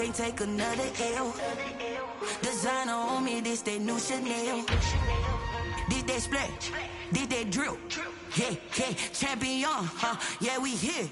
can't take another L. Designer on me, this that new Chanel. This that splash, this that drill. Yeah, yeah, champion, yeah, we here.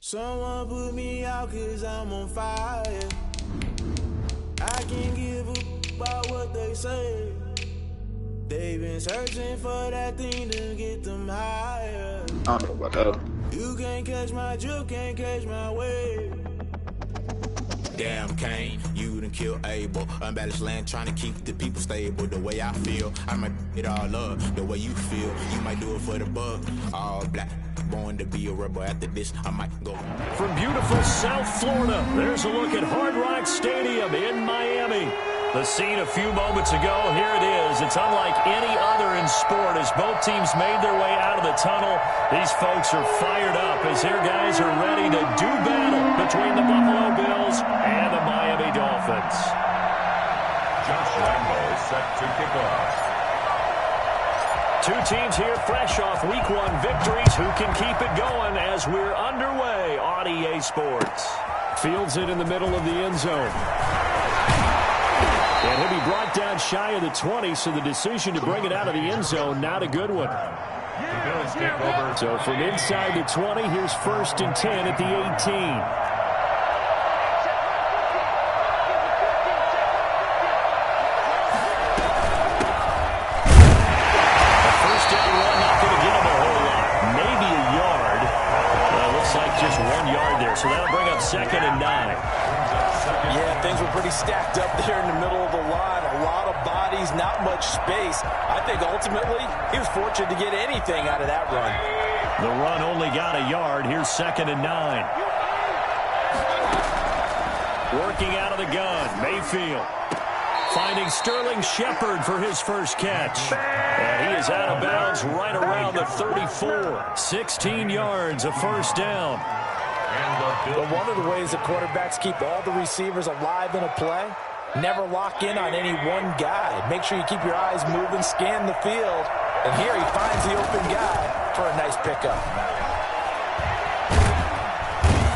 Someone put me out 'cause I'm on fire. I can't give a about what they say. They've been searching for that thing to get them higher. I don't know about that. You can't catch my drift, can't catch my wave. Damn, Kane, you done kill Abel. Unbalanced land, trying to keep the people stable. The way I feel, I might it all up. The way you feel, you might do it for the buck. All black, born to be a rebel. After this, I might go. From beautiful South Florida, there's a look at Hard Rock Stadium in Miami. The scene a few moments ago, here it is. It's unlike any other in sport as both teams made their way out of the tunnel. These folks are fired up as their guys are ready to do battle between the Buffalo Bills and the Miami Dolphins. Josh Lambo is set to kick off. Two teams here fresh off Week 1 victories. Who can keep it going as we're underway on EA Sports? Fields it in the middle of the end zone. And he'll be brought down shy of the 20, so the decision to bring it out of the end zone, not a good one. The Bills take over. So from inside the 20, here's 1st and 10 at the 18. First down run, not going to get him a whole lot. Maybe a yard. Looks like just 1 yard there, so that'll bring up 2nd and 9. Yeah, things were pretty stacked up there in the middle of the line. A lot of bodies, not much space. I think ultimately he was fortunate to get anything out of that run. The run only got a yard. Here's 2nd and 9. Working out of the gun, Mayfield. Finding Sterling Shepard for his first catch. And he is out of bounds right around the 34. 16 yards, a first down. But one of the ways that quarterbacks keep all the receivers alive in a play, never lock in on any one guy. Make sure you keep your eyes moving, scan the field. And here he finds the open guy for a nice pickup.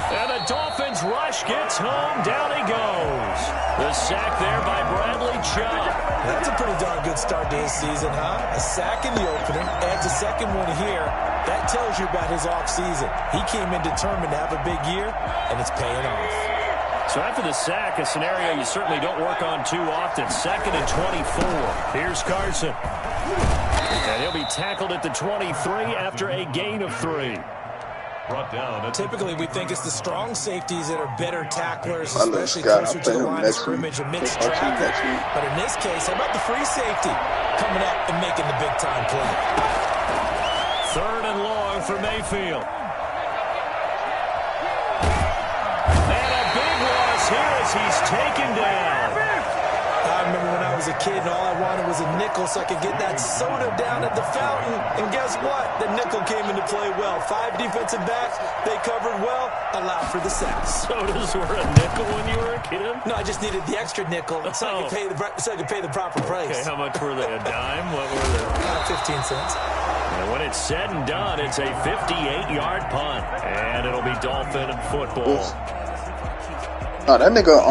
And the Dolphins rush gets home. Down he goes. The sack there by Bradley Chubb. That's a pretty darn good start to his season, huh? A sack in the opening, adds a second one here. That tells you about his offseason. He came in determined to have a big year, and it's paying off. So after the sack, a scenario you certainly don't work on too often. 2nd and 24. Here's Carson. And he'll be tackled at the 23 after a gain of 3. Brought down. Typically, we think it's the strong safeties that are better tacklers, especially closer to the line of scrimmage amidst traffic. But in this case, how about the free safety coming up and making the big-time play? 3rd and long for Mayfield. And a big loss here as he's taken down. I remember when I was a kid and all I wanted was a nickel so I could get that soda down at the fountain. And guess what? The nickel came into play well. 5 defensive backs, they covered well, allowed for the sacks. Sodas were a nickel when you were a kid? No, I just needed the extra nickel so I could pay the proper price. Okay, how much were they? A dime? What were they? 15 cents. And when it's said and done, it's a 58-yard punt. And it'll be Dolphin football. Oh, that nigga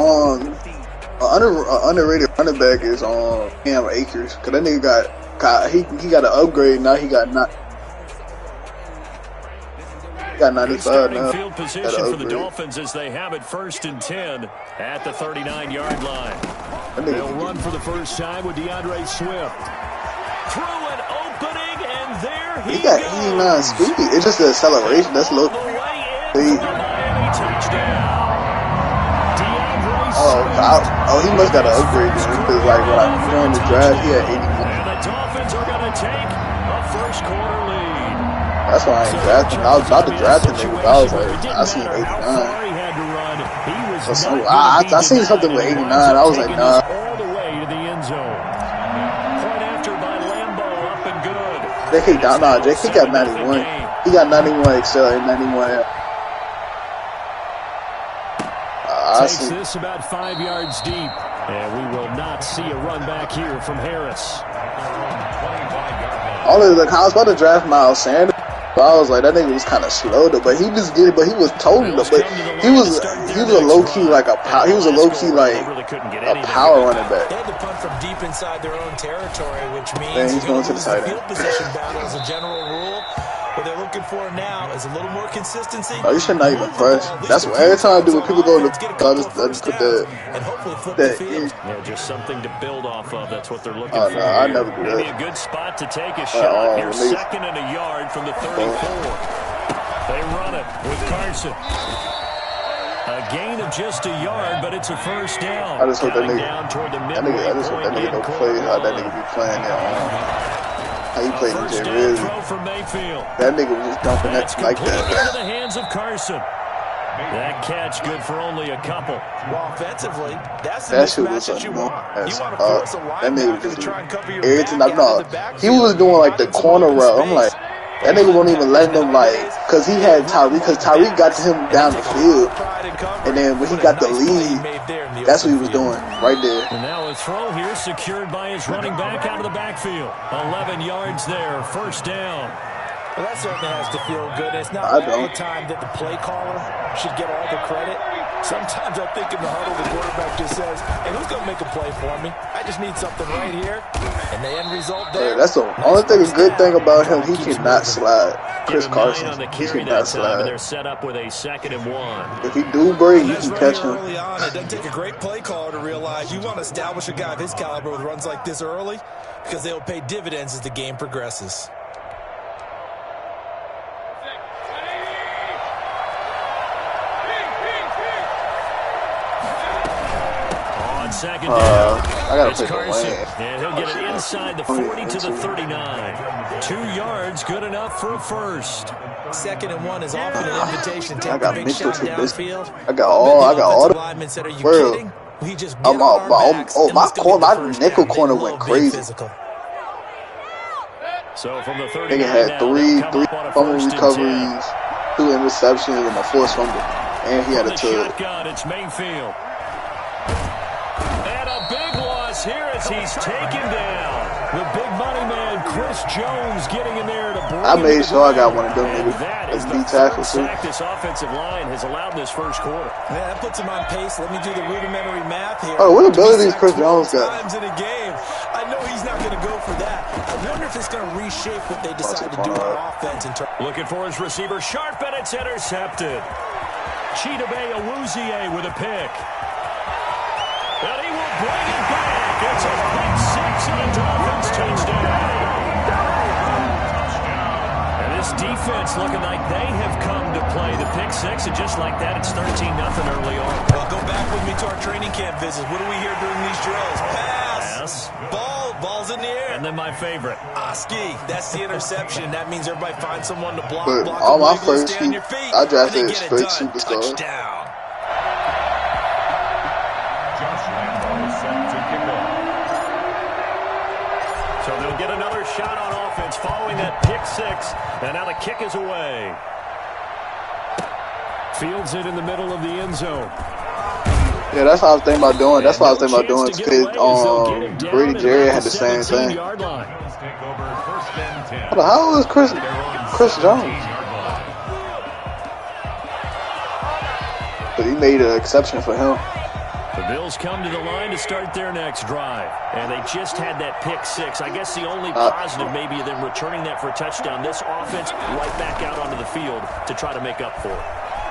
underrated running back is on Cam Akers. Cause that nigga he got an upgrade now. He got 95 now. Field position for the Dolphins as they have it 1st and 10 at the 39-yard line. They'll run for the first time with DeAndre Swift. Through an opening, and there he got goes. 89 speed. It's just the acceleration that's low. Miami touchdown. Oh, he must got an upgrade then, because like when I joined the draft, he had 81. And the Dolphins are going to take a first-quarter lead. That's why I ain't drafting. I was about to draft him, but I was like, I seen 89. I seen something with 89. I was like, nah. All the way to the end zone. Point after by Lambo, up and good JK down. Nah, JK got 91. He got 91 Excel and 91. Takes this about 5 yards deep. And we will not see a run back here from Harris. Only like I was about to draft Miles Sanders, but I was like that nigga was kind of slow though. But he just did it. But he was total. But he was a low key like a power. He was a low key like a power running back. They had to punt from deep inside their own territory, which means he's going to the tight end. Field position battle as a general rule. What they're looking for now is a little more consistency. Oh, you should not even press. That's what every time I do when people go to I just put that in. Yeah, just something to build off of. That's what they're looking for. No, I never do Maybe that. a good spot to take a shot. Here's 2nd and a yard from the 34. They run it with Carson. A gain of just a yard, but it's a first down. I just hope that nigga don't play how that nigga be playing that. How he played DJ Rizzy. That nigga was just dumping that like that. Into the hands of Carson. That catch good for only a couple. Well, offensively, that's that shit was that nigga just everything. No, he was doing like the corner route. I'm like, that nigga won't even let him cause he had Tyreek. Cause Tyreek got to him down the field, and then when he got the lead, that's what he was doing right there. And now a throw here secured by his running back out of the backfield. 11 yards there, first down. Well, that certainly has to feel good. It's not all the time that the play caller should get all the credit. Sometimes I think in the huddle, the quarterback just says, hey, who's going to make a play for me? I just need something right here. And the end result there. Yeah, that's the only good thing about him. He cannot slide. Chris Carson, he cannot slide. They're set up with a 2nd and 1. If he do break, you can catch him. Early on, it doesn't take a great play caller to realize you want to establish a guy of his caliber with runs like this early because they'll pay dividends as the game progresses. Second down. I gotta pick Carson. And he'll get it inside the 40 to the 39. 2 yards, good enough for a first. 2nd and 1 is often an invitation. I got mental to this. Downfield. I got all the world. My nickel corner went crazy. So from the 39 nigga had three fumble recoveries, 2 interceptions, and a forced fumble. And he had a tug. It's Mayfield. Here as he's taken down. The big money man, Chris Jones, getting in there to bring. I made sure I got one of them niggas. That's D tackle too. This offensive line has allowed this first quarter. Yeah, that puts him on pace. Let me do the rudimentary math here. Oh, what abilities Chris Jones got? Times in a game. I know he's not going to go for that. I wonder if it's going to reshape what they decide to do on offense. Looking for his receiver, sharp, and it's intercepted. Chidobe Awuzie with a pick. And he will bring it back. It's a pick 6 and a Dolphins touchdown. And this defense looking like they have come to play. The pick 6, and just like that, it's 13-0 early on. Well, go back with me to our training camp visits. What do we hear during these drills? Pass. Ball's in the air. And then my favorite. Oski. That's the interception. That means everybody finds someone to block. But block all my wiggle, first feet, I drafted straight superstars. Touchdown. So they'll get another shot on offense following that pick 6. And now the kick is away. Fields it in the middle of the end zone. Yeah, that's what I was thinking about doing. That's what I was thinking about doing. Because Brady Jerry had the same thing. How old is Chris Jones? But he made an exception for him. The Bills come to the line to start their next drive. And they just had that pick 6. I guess the only positive maybe of them returning that for a touchdown. This offense right back out onto the field to try to make up for it.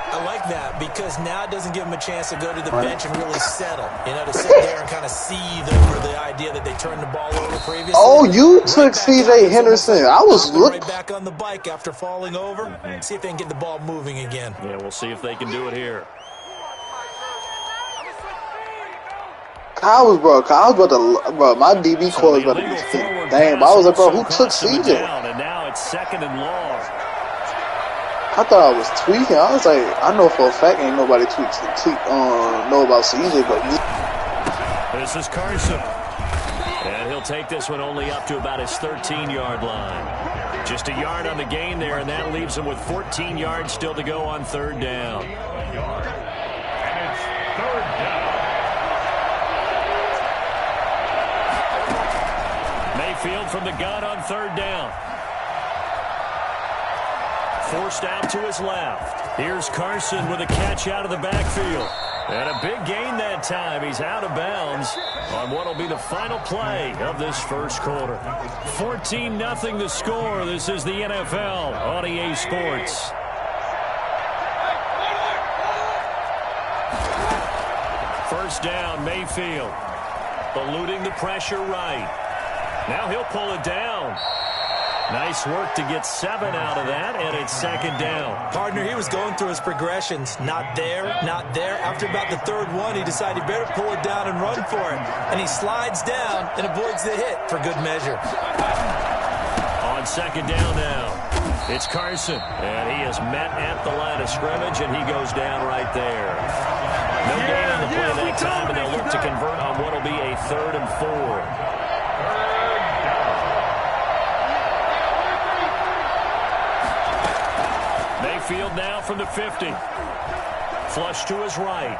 I like that because now it doesn't give them a chance to go to the bench and really settle. You know, to sit there and kind of seethe over the idea that they turned the ball over previously. Oh, you took C.J. Henderson. I was looking right back on the bike after falling over. See if they can get the ball moving again. Yeah, we'll see if they can do it here. Kyle was about to, my DB core was about to be fit. Damn, I was like, bro, who took CJ? And now it's 2nd and long. I thought I was tweaking. I was like, I know for a fact ain't nobody know about CJ but me. This is Carson. And he'll take this one only up to about his 13-yard line. Just a yard on the gain there, and that leaves them with 14 yards still to go on third down. And it's third down. Mayfield from the gun on third down. Forced out to his left. Here's Carson with a catch out of the backfield. And a big gain that time. He's out of bounds on what will be the final play of this first quarter. 14-0 the score. This is the NFL on EA Sports. First down, Mayfield. Eluding the pressure right. Now he'll pull it down. Nice work to get 7 out of that, and it's second down. Partner, he was going through his progressions. Not there, not there. After about the third one, he decided he better pull it down and run for it. And he slides down and avoids the hit for good measure. On second down now, it's Carson. And he is met at the line of scrimmage, and he goes down right there. No gain on the play that time, and they'll look to convert on what will be a 3rd and 4. Mayfield now from the 50. Flush to his right.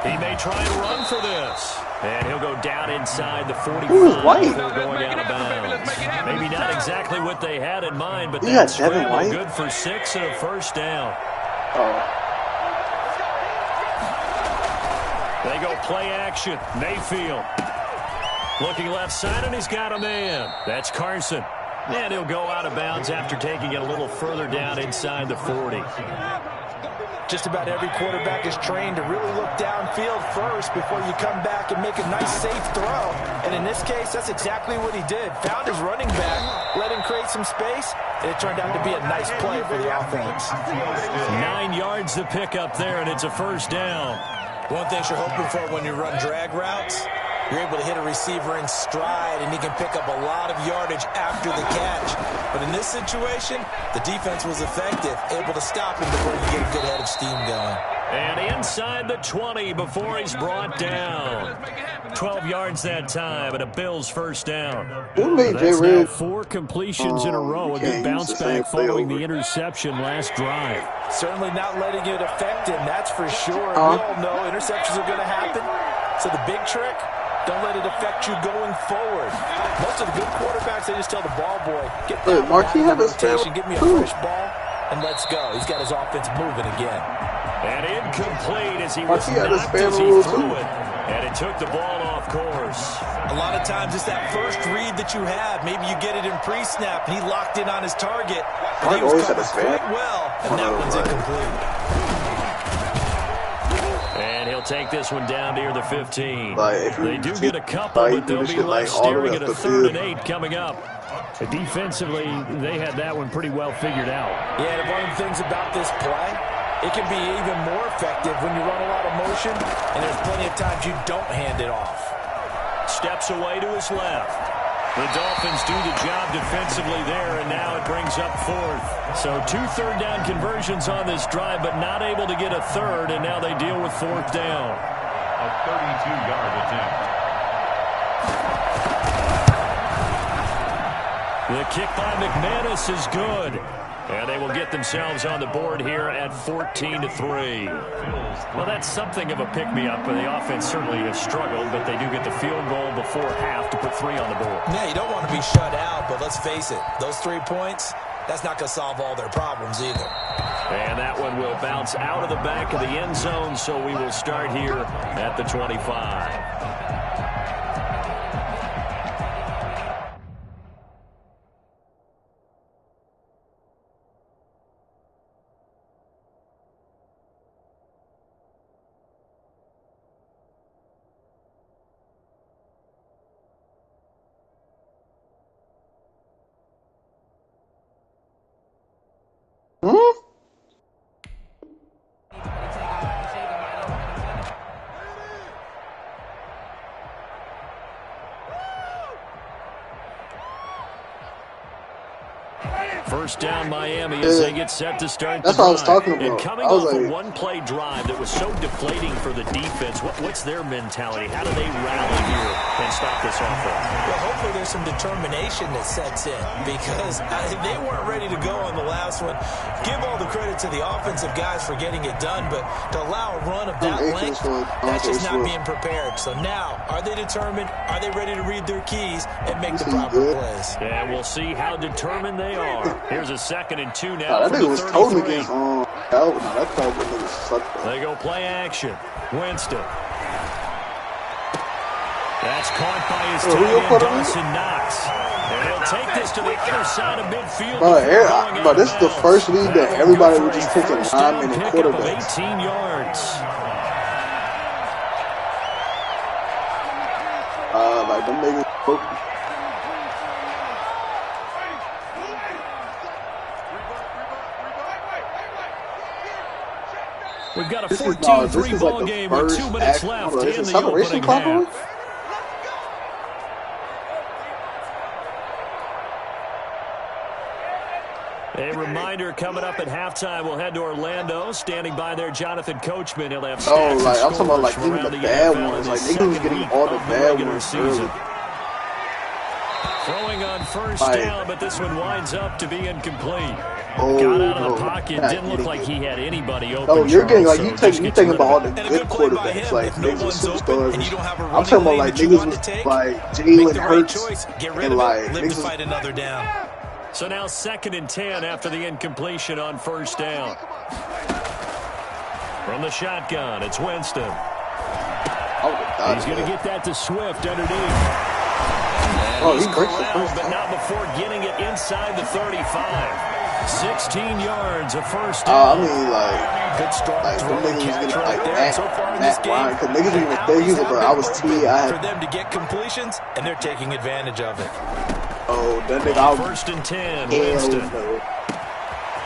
He may try and run for this. And he'll go down inside the 45. Who is White? Going out of bounds. Maybe not exactly what they had in mind, but that's scramble good for 6 and a first down. They go play action. Mayfield. Looking left side, and he's got a man. That's Carson. And he'll go out of bounds after taking it a little further down inside the 40. Just about every quarterback is trained to really look downfield first before you come back and make a nice, safe throw. And in this case, that's exactly what he did. Found his running back, let him create some space, and it turned out to be a nice play for the offense. 9 yards to pick up there, and it's a first down. One thing you're hoping for when you run drag routes, you're able to hit a receiver in stride, and he can pick up a lot of yardage after the catch. But in this situation, the defense was effective, able to stop him before you get a good head of steam going. And inside the 20 before he's brought down. 12 yards that time, and a Bills first down. That's now 4 completions in a row, a good bounce back following the interception last drive. Certainly not letting it affect him, that's for sure. We all know interceptions are going to happen. So the big trick, don't let it affect you going forward. Most of the good quarterbacks, they just tell the ball boy, get down, rotation, give me a fresh ball, and let's go. He's got his offense moving again. And incomplete as he was knocked as he threw it. And it took the ball off course. A lot of times it's that first read that you have. Maybe you get it in pre-snap, and he locked in on his target. But he was covered quite well, and that one's incomplete. And he'll take this one down near the 15. They do get a couple, but they'll be left staring at a 3rd and 8 coming up. Defensively, they had that one pretty well figured out. Yeah, and one of the things about this play, it can be even more effective when you run a lot of motion, and there's plenty of times you don't hand it off. Steps away to his left. The Dolphins do the job defensively there, and now it brings up 4th. So 2 third down conversions on this drive, but not able to get a 3rd, and now they deal with 4th down. A 32-yard attempt. The kick by McManus is good. And they will get themselves on the board here at 14-3. Well, that's something of a pick-me-up. The offense certainly has struggled, but they do get the field goal before half to put 3 on the board. Yeah, you don't want to be shut out, but let's face it, those 3 points, that's not going to solve all their problems either. And that one will bounce out of the back of the end zone, so we will start here at the 25. First down Miami as they get set to start That's the what I was drive. talking about. And coming off a one-play drive that was so deflating for the defense, what's their mentality? How do they rally here and stop this offense? Well, hopefully there's some determination that sets in because they weren't ready to go on the last one. Give all the credit to the offensive guys for getting it done, but to allow a run of that length, that's just not being prepared. So now, are they determined? Are they ready to read their keys and make the proper plays? And we'll see how determined they are. Here's a 2nd and 2 now. That nigga was totally against They go play action. Winston. That's caught by his tight end, Dawson Knox. And he'll take this to the other side of midfield. But this is the first league that everybody was just taking linemen and quarterbacks. 18 yards. Like them niggas. We've got a 14-3 ball game with 2 minutes left in the opening half. A reminder coming up at halftime. We'll head to Orlando. Standing by there, Jonathan Coachman. He'll have stats like I'm talking about like even the bad ones. Like niggas was getting all the bad ones early. Throwing on first down, but this one winds up to be incomplete. Got out of the pocket. Didn't look like he had anybody open. No, you're getting like you thinking about all the good quarterbacks, like niggas with superstars. I'm talking about like niggas with like Jalen Hurts and like niggas fight another down. So now 2nd and 10 after the incompletion on first down. From the shotgun, it's Winston. He's going to get that to Swift underneath. He breaks the first but not before getting it inside the 35. 16 yards of first down. I mean, like, good start. Like, the niggas was getting like that line. Because niggas even think he's like, bro, I was T. For them to get completions, and they're taking advantage of it. Oh, that nigga out. 1st and 10, Winston.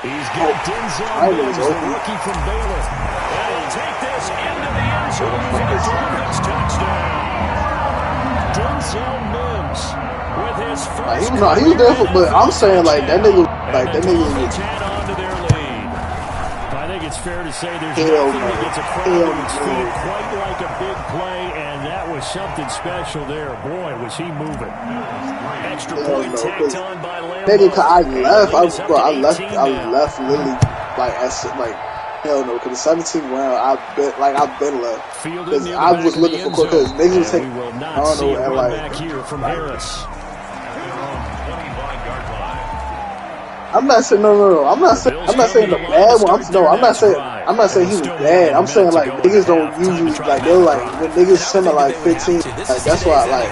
He's got Denzel Mims, the rookie from Baylor. And he'll take this into the end zone for the Dolphins touchdown. Denzel Mims with his first. He was there for, but I'm saying like that nigga, like that nigga was. Onto their lead. I think it's fair to say there's nothing that gets a crowd to its feet quite like a big play, and that was something special there. Boy, was he moving. Extra point tacked on by Lambeau. Nigga, I left literally like hell no, because the 17th round, I've been left. Because I was looking for because niggas was taking, I don't know, and like, here from Harris. I'm not saying no. I'm not saying the bad one. I'm not saying he was bad. I'm saying like niggas don't usually like they're like when niggas send it like 15. Like that's why I like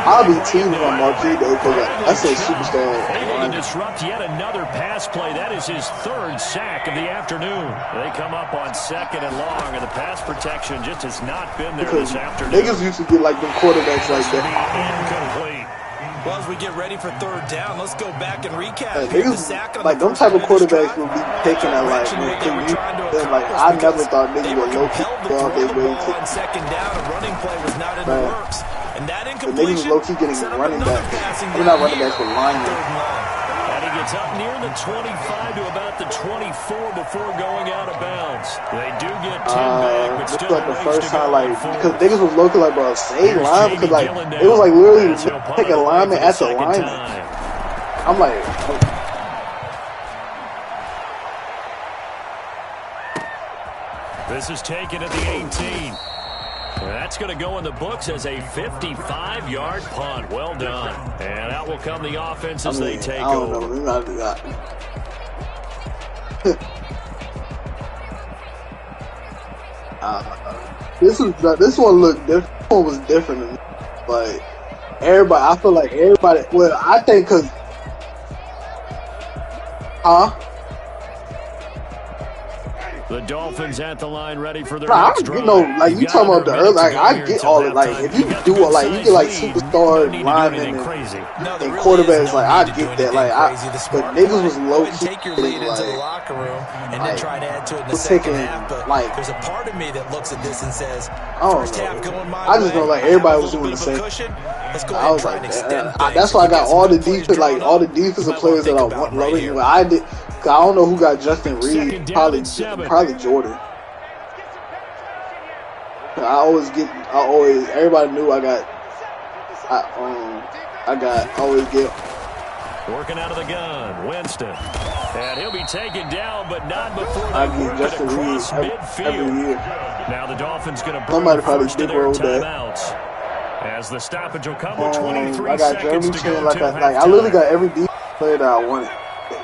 I'll be teaming on Marquis though because that's a superstar. Able to disrupt yet another pass play. That is his 3rd sack of the afternoon. They come up on 2nd and long, and the pass protection just has not been there because this afternoon. Niggas used to get like them quarterbacks like that. Incomplete. Well, as we get ready for 3rd down, let's go back and recap. Niggas, like them type of quarterbacks will be taking that like I never thought niggas would low-key go out their way to. On 2nd down, a running play was not in the works. And that niggas low-key getting running back. We're not running back for linemen. And he gets up near the 25 to about the 24 before going out of bounds. They do get 10 back, but still like the first time, like, because niggas was looking like, bro, say line, because, like, it was, like, literally taking a lineman at the lineman. I'm like, this is taken at the 18. That's going to go in the books as a 55-yard punt. Well done. And out will come the offense as they take over. This one looked different. This one was different. Like, everybody, I feel like everybody, well, I think because, The Dolphins at the line, ready for their next drive. You know, like you talking about the early, like I get all it. Like if you do it, like you get like superstar linemen and quarterbacks, like I get that. Like but niggas was low key take your lead into the locker room and then try to add to it in the second half. But like there's a part of me that looks at this and says, first half going my way. I just know like everybody was doing the same. Let's go ahead and try and extend things. That's why I got all the defensive players that I want loaded. Well, I don't know who got Justin Reed. Probably Jordan. Everybody knew Working out of the gun, Winston. And he'll be taken down, but not before they work it across midfield. Every year. Now the Dolphins going to bring the first of their timeouts. As the stoppage will come with 23 seconds to go to halftime. I literally got every defense player that I wanted.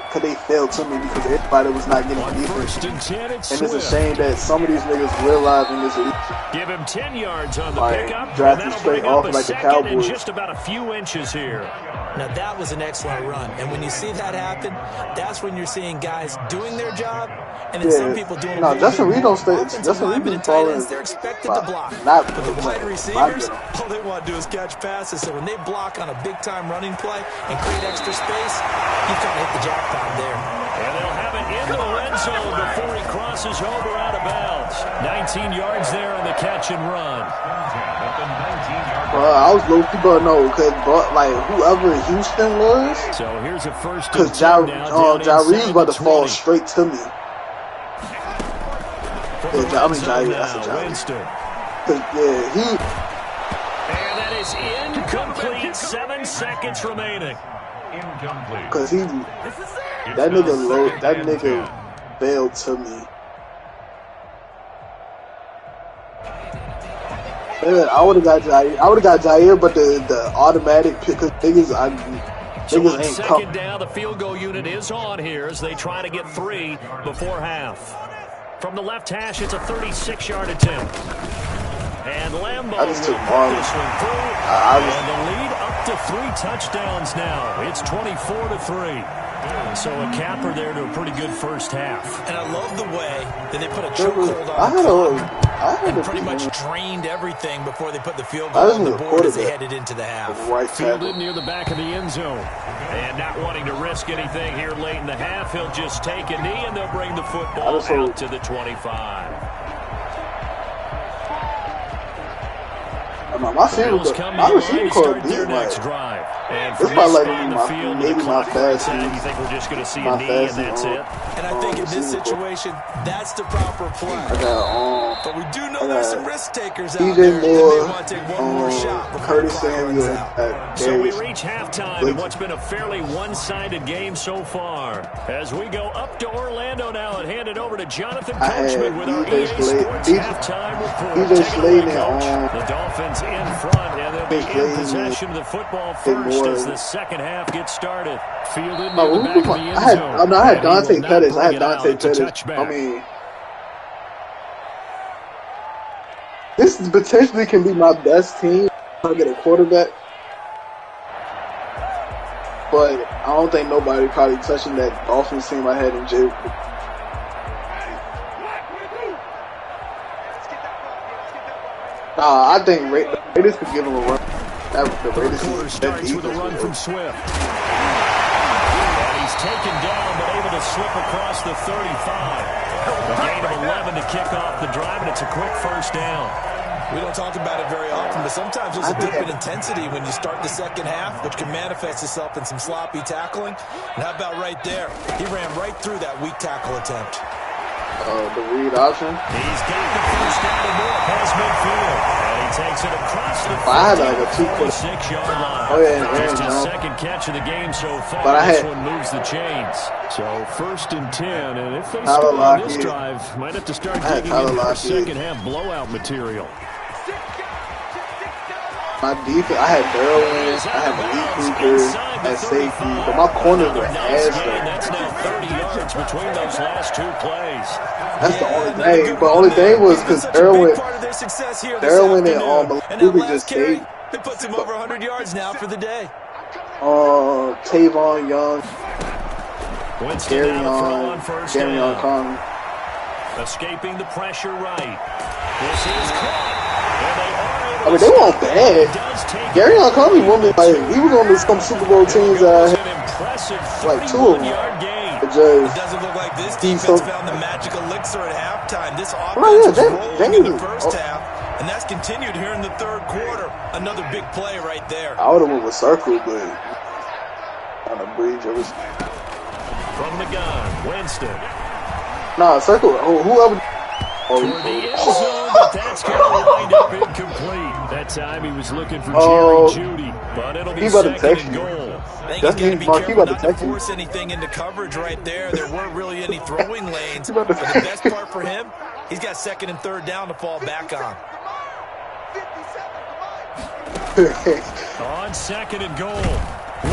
Because they failed to me because everybody was not getting defense. And it's a shame that some of these niggas realize in this league. Give him 10 yards on the pickup. Drafted straight off like the Cowboys. Just about a few inches here. Now, that was an excellent run. And when you see that happen, that's when you're seeing guys doing their job and then some people doing a Justin Reed don't stay. Justin Reed and tight ends, they're expected to block. But the wide receivers, all they want to do is catch passes. So when they block on a big-time running play and create extra space, you've kind of hit the jackpot there. And they'll have it into the red zone before he crosses over out of bounds. 19 yards there on the catch and run. I was low-key, but no, because whoever Houston was, so here's a first because Jair's about to fall straight to me. Jair. Winston. And that is incomplete. 7 seconds remaining. Incomplete. Because that nigga failed to me. Man, I would have got Jair, but the automatic pick, because niggas ain't second down, the field goal unit is on here as they try to get 3 before half. From the left hash, it's a 36-yard attempt. And Lambo will put this one through. And the lead up to 3 touchdowns now. It's 24-3. So a capper there to a pretty good first half. And I love the way that they put a chokehold on the clock and pretty much drained everything before they put the field goal on the board as they headed into the half. Fielded near the back of the end zone. And not wanting to risk anything here late in the half, he'll just take a knee and they'll bring the football out to the 25. My receiver core beat next drive. And this probably maybe my fast team. You think we're just going to see a knee and that's it? And I think in this situation, that's the proper play. But we do know there's some risk takers out there. They want to take one more shot before Curtis Samuel. So we reach halftime in what's been a fairly one-sided game so far. As we go up to Orlando now and hand it over to Jonathan Coachman with our EA Sports halftime report. The Dolphins in front, and they'll be in possession of the football first as the second half gets started. Fielded near the back of the end zone. I had Dante Pettis. I mean, this potentially can be my best team if I get a quarterback. But I don't think nobody probably touching that Dolphins team I had in jail. I think Raiders could give him a run. The quarter starts with a run from Swift. And he's taken down, but able to slip across the 35. A gain of 11 to kick off the drive, and it's a quick first down. We don't talk about it very often, but sometimes there's a dip in intensity when you start the second half, which can manifest itself in some sloppy tackling. And how about right there? He ran right through that weak tackle attempt. The read option. He's got the first down and more past midfield. And he takes it across the 46-yard line. Just his second catch of the game so far. But this one moves the chains. So 1st and 10. And if they score on this drive, might have to start digging into the second half blowout material. My defense, I had Derwin, I had Malik Cooper at safety, but my corners were ass. That's now 30 yards between those last 2 plays. That's the only thing. But the only thing was because Derwin and Malik Cooper just stayed. It puts him over 100 yards now for the day. Tavon Young, Garyon Conley. Escaping the pressure right. This is caught. I mean, they weren't bad. Garyon Conley he was on some Super Bowl teams. Like 2 of them. It doesn't look like this defense found the magic elixir at halftime. This offense was rolling in the first half, and And that's continued here in the third quarter. Another big play right there. I would have went with circle, but on the breach, it was from the gun. Winston. Nah, circle. Whoever. For the end zone, but that's going to wind up incomplete. That time he was looking for Jerry Jeudy, but it'll be second and goal. I think he's going to be careful not to force anything into coverage right there. There weren't really any throwing lanes. But the best part for him, he's got second and third down to fall back on. On second and goal,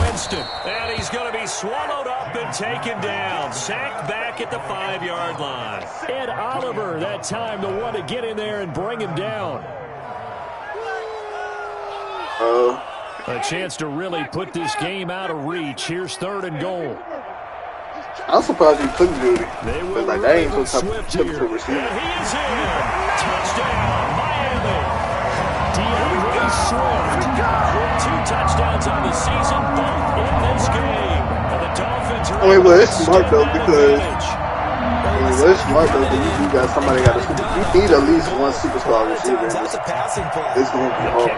Winston. And he's going to be swallowed up and taken down. Sacked back at the 5-yard line. Ed Oliver, that time, the one to get in there and bring him down. A chance to really put this game out of reach. Here's third and goal. I'm surprised he took Jeudy. They will like, that ain't so typical receiver. And he is in. Touchdown, Miami. DeAndre Swift with 2 touchdowns on the season, both in this game. And the Dolphins are it's smart though because it's smart though because you got somebody got you need at least one superstar receiver. That's a passing play. It's going to be hard.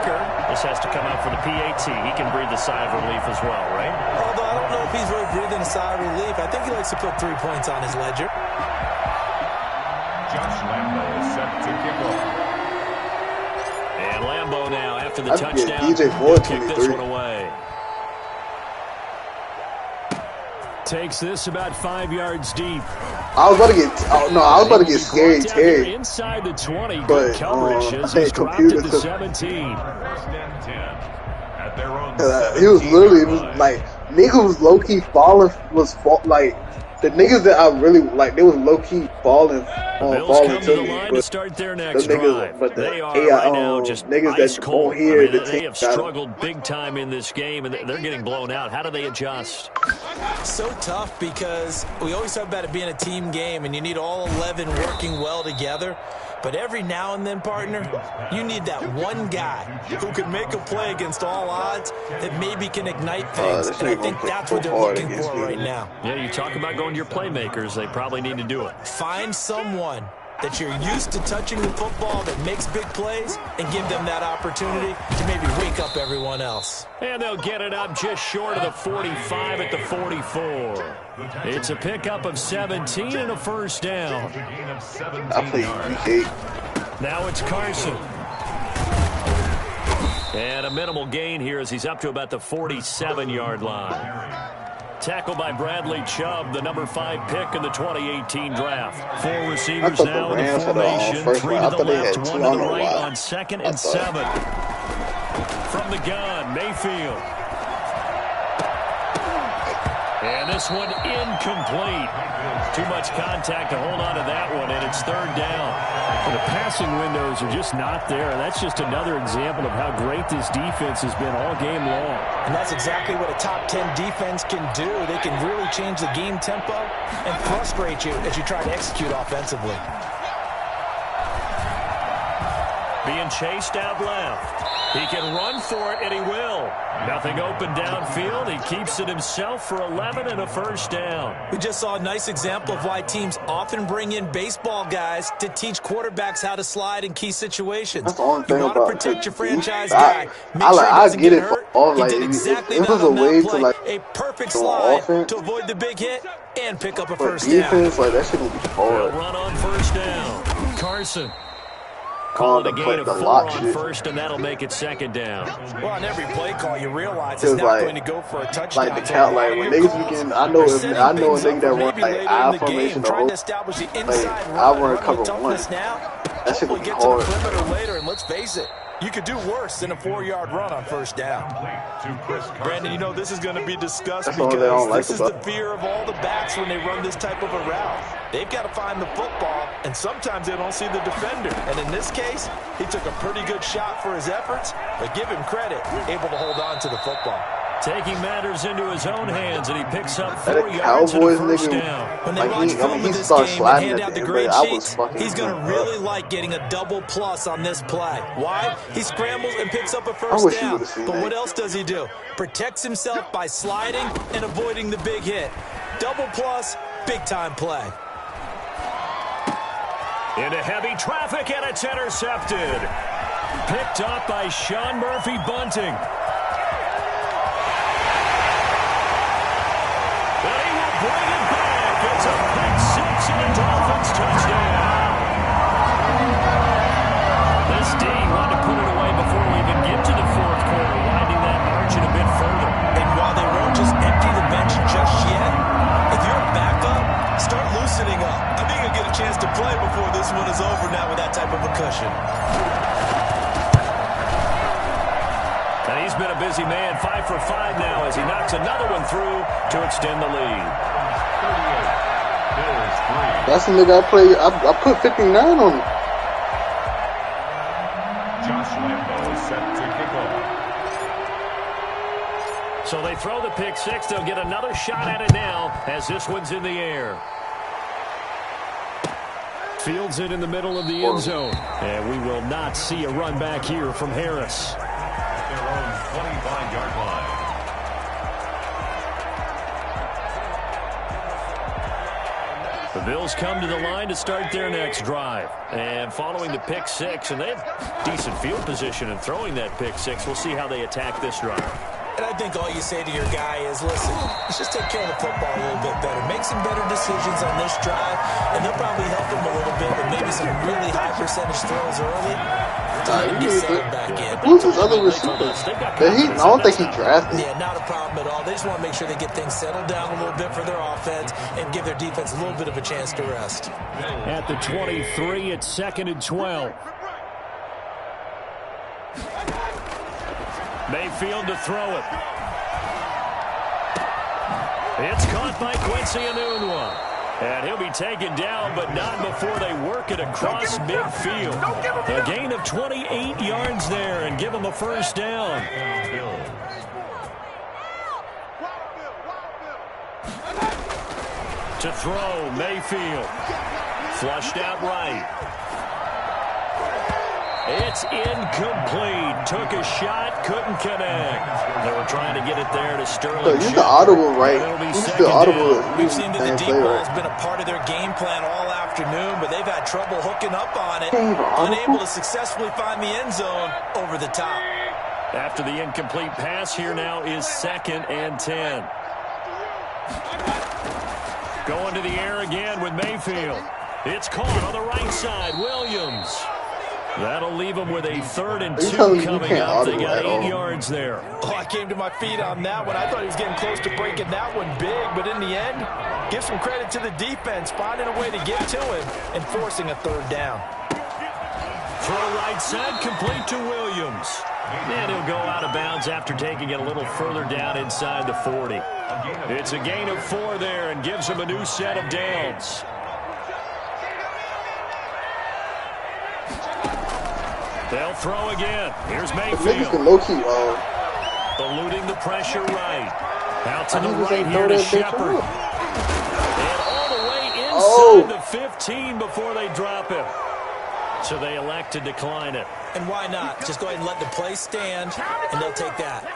This has to come out for the PAT. He can breathe a sigh of relief as well, right? Although I don't know if he's really breathing a sigh of relief. I think he likes to put 3 points on his ledger. Josh Lambo is set to kick off. And Lambo now, after the touchdown, DJ Moore kick this one away. Takes this about 5 yards deep. I was about to get scary Terry. Inside the 20, but good coverage as he's dropped it to 17. He was literally like niggas was low key falling. Like the niggas that I really like, they was low key falling. Falling to the line to start their next drive. But they are right now just niggas ice that cold. don't hear they have struggled big time in this game, and they're getting blown out. How do they adjust? So tough because we always talk about it being a team game, and you need all 11 working well together. But every now and then, partner, you need that one guy who can make a play against all odds that maybe can ignite things. And I think that's what they're looking for right now. Yeah, you talk about going to your playmakers. They probably need to do it. Find someone that you're used to touching the football that makes big plays and give them that opportunity to maybe wake up everyone else. And they'll get it up just short of the 45 at the 44. It's a pickup of 17 and a first down. I play week 8. Now it's Carson. And a minimal gain here as he's up to about the 47-yard line. Tackled by Bradley Chubb, the number 5 pick in the 2018 draft. 4 receivers now in the formation. 3 to the left, 1 to the right on 2nd and 7. From the gun, Mayfield. And this one incomplete. Too much contact to hold on to that one, and it's third down. The passing windows are just not there. That's just another example of how great this defense has been all game long. And that's exactly what a top 10 defense can do. They can really change the game tempo and frustrate you as you try to execute offensively. Being chased out left. He can run for it, and he will. Nothing open downfield. He keeps it himself for 11 and a first down. We just saw a nice example of why teams often bring in baseball guys to teach quarterbacks how to slide in key situations. That's the only thing you about want to protect your franchise guy. Make sure he doesn't get hurt. He did exactly that on that play. A perfect slide to avoid the big hit and pick up a first down. Like, that shit will be hard. Run on first down. Carson. Calling a gain of 4 on first, and that'll make it second down. Well, on every play call, you realize it's not going to go for a touchdown. Like the count, like when niggas begin, I know a nigga that run like I formation or like I run cover 1. That shit will be hard. Get to the perimeter later, and let's face it, you could do worse than a 4-yard run on first down. Brandon, you know this is going to be discussed because this is the fear of all the backs when they run this type of a route. They've got to find the football, and sometimes they don't see the defender. And in this case, he took a pretty good shot for his efforts, but give him credit, able to hold on to the football. Taking matters into his own hands, and he picks up 4 yards and a first down. When they watch film of this game and hand out the grade sheets, he's going to really like getting a double plus on this play. Why? He scrambles and picks up a first down. But what else does he do? Protects himself by sliding and avoiding the big hit. Double plus, big-time play. Into heavy traffic, and it's intercepted. Picked up by Sean Murphy-Bunting. And he will bring it back. It's a pick six and a Dolphins touchdown. This D wanted to put it away before we even get to the fourth quarter, widening that margin a bit further. And while they won't just empty the bench just yet, if you're a backup, start loosening up. I think you'll get a chance to play before this one is over now with that type of a cushion. And he's been a busy man, 5 for 5 now as he knocks another one through to extend the lead. That's the nigga I play. I put 59 on him. Josh Lambo is set to kick off. So they throw the pick six. They'll get another shot at it now as this one's in the air. Fields it in the middle of the end zone. And we will not see a run back here from Harris. Their own 25-yard line. The Bills come to the line to start their next drive. And following the pick six, and they have decent field position in throwing that pick six. We'll see how they attack this drive. And I think all you say to your guy is, listen, let's just take care of the football a little bit better. Make some better decisions on this drive, and they'll probably help him a little bit with maybe some really high percentage throws early. Who's his other receiver? I don't think he drafted. Yeah, not a problem at all. They just want to make sure they get things settled down a little bit for their offense and give their defense a little bit of a chance to rest. At the 23, it's 2nd and 12. Mayfield to throw it. It's caught by Quincy Enunwa. And he'll be taken down, but not before they work it across midfield. A gain of 28 yards there and give him a first down. To throw, Mayfield. Flushed out right. It's incomplete. Took a shot, couldn't connect. They were trying to get it there to Sterling. He's the audible, right? He's the audible. We've seen that the deep ball has been a part of their game plan all afternoon, but they've had trouble hooking up on it. Unable to successfully find the end zone over the top. After the incomplete pass, here now is 2nd and 10. Going to the air again with Mayfield. It's caught on the right side. Williams. That'll leave them with a 3rd and 2 coming up. They got 8 yards there. Oh, I came to my feet on that one. I thought he was getting close to breaking that one big, but in the end, give some credit to the defense, finding a way to get to him and forcing a 3rd down. Throw right side, complete to Williams. And he'll go out of bounds after taking it a little further down inside the 40. It's a gain of 4 there and gives him a new set of downs. They'll throw again. Here's Mayfield. Eluding the pressure right. Out to the right here to Shepard. And all the way inside the 15 before they drop him. So they elect to decline it. And why not? Just go ahead and let the play stand, and they'll take that.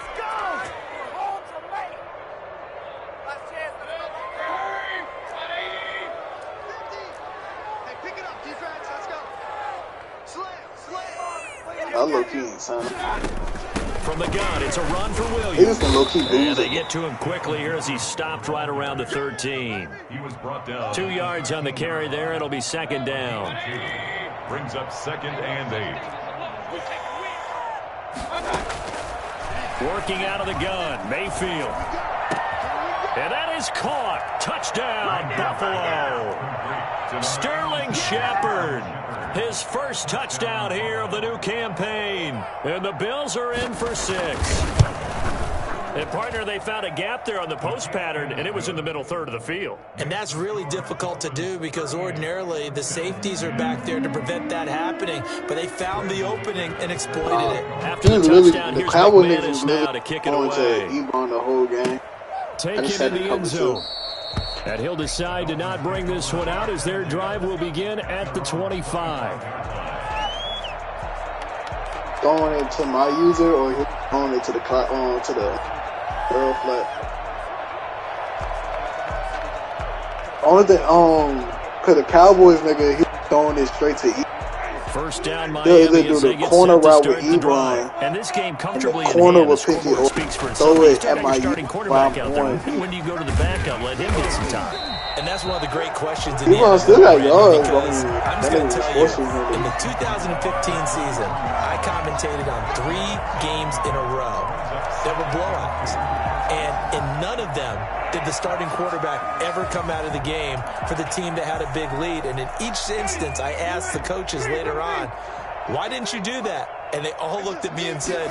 From the gun, it's a run for Williams. And they get to him quickly here as he's stopped right around the 13. He was brought down. 2 yards on the carry there. It'll be 2nd down. Brings up 2nd and 8. Working out of the gun, Mayfield. And that is caught. Touchdown, Buffalo. Sterling Shepard. His first touchdown here of the new campaign. And the Bills are in for 6. And, partner, they found a gap there on the post pattern, and it was in the middle 3rd of the field. And that's really difficult to do because ordinarily the safeties are back there to prevent that happening. But they found the opening and exploited it. After the touchdown, here's McManus now to kick it away. The whole game. Taken in the end zone. And he'll decide to not bring this one out as their drive will begin at the 25. Throwing it to my user or he's throwing it to the barrel flat. Only thing, cause the Cowboys nigga, he's throwing it straight to E. First down, Miami as they get set to start the drive. And this game comfortably in hand. The scoreboard speaks for itself. You still got your starting quarterback out there. When do you go to the backup? Let him get some time. And that's one of the great questions in the NFL. Still got yards. I'm just going to tell you, in the 2015 season, I commentated on 3 games in a row that were blowouts. And in none of them did the starting quarterback ever come out of the game for the team that had a big lead. And in each instance, I asked the coaches later on, why didn't you do that? And they all looked at me and said,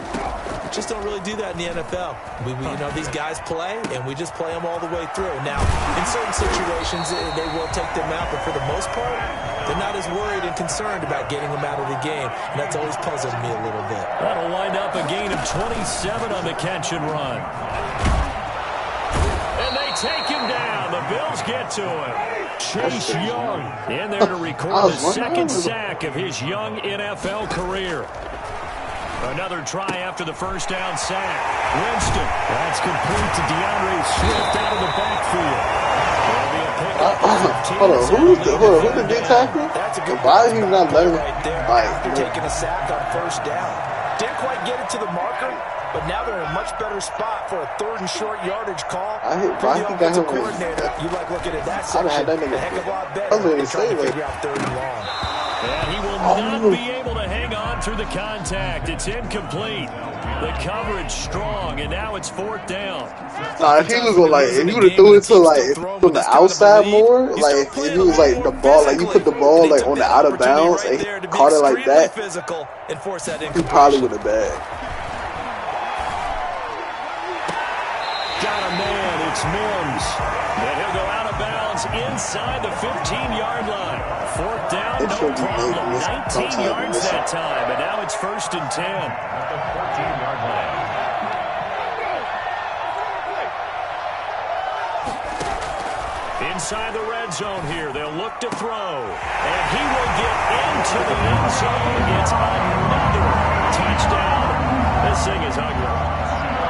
just don't really do that in the NFL. You know, these guys play, and we just play them all the way through. Now, in certain situations, they will take them out, but for the most part, they're not as worried and concerned about getting them out of the game, and that's always puzzled me a little bit. That'll wind up a gain of 27 on the catch and run. And they take him down. The Bills get to him. Chase Young in there to record the second sack of his young NFL career. Another try after the first down sack. Winston. That's complete to DeAndre Swift out of the backfield. Hold on, who the big tackle? That's a good Why is he not letting right there after taking a sack on first down? Didn't quite get it to the marker, but now they're in a much better spot for a 3rd and short yardage call. The offensive coordinator, you like looking at that section a heck of a lot better than trying to figure out 3rd and long. And he will not be able to hang on through the contact. It's incomplete. The coverage strong, and now it's 4th down. Nah, if he was if you would have threw it to from the outside more, like if he was like the ball, like you put the ball like on the out of bounds and he caught it like that, he probably would have bagged. Got a man, it's Mims. And he'll go out of bounds inside the 15-yard line. 4th down, no problem. 19 yards that time, and now it's 1st and 10. At the 14-yard line. Inside the red zone here, they'll look to throw. And he will get into the end zone. It's another touchdown. This thing is ugly.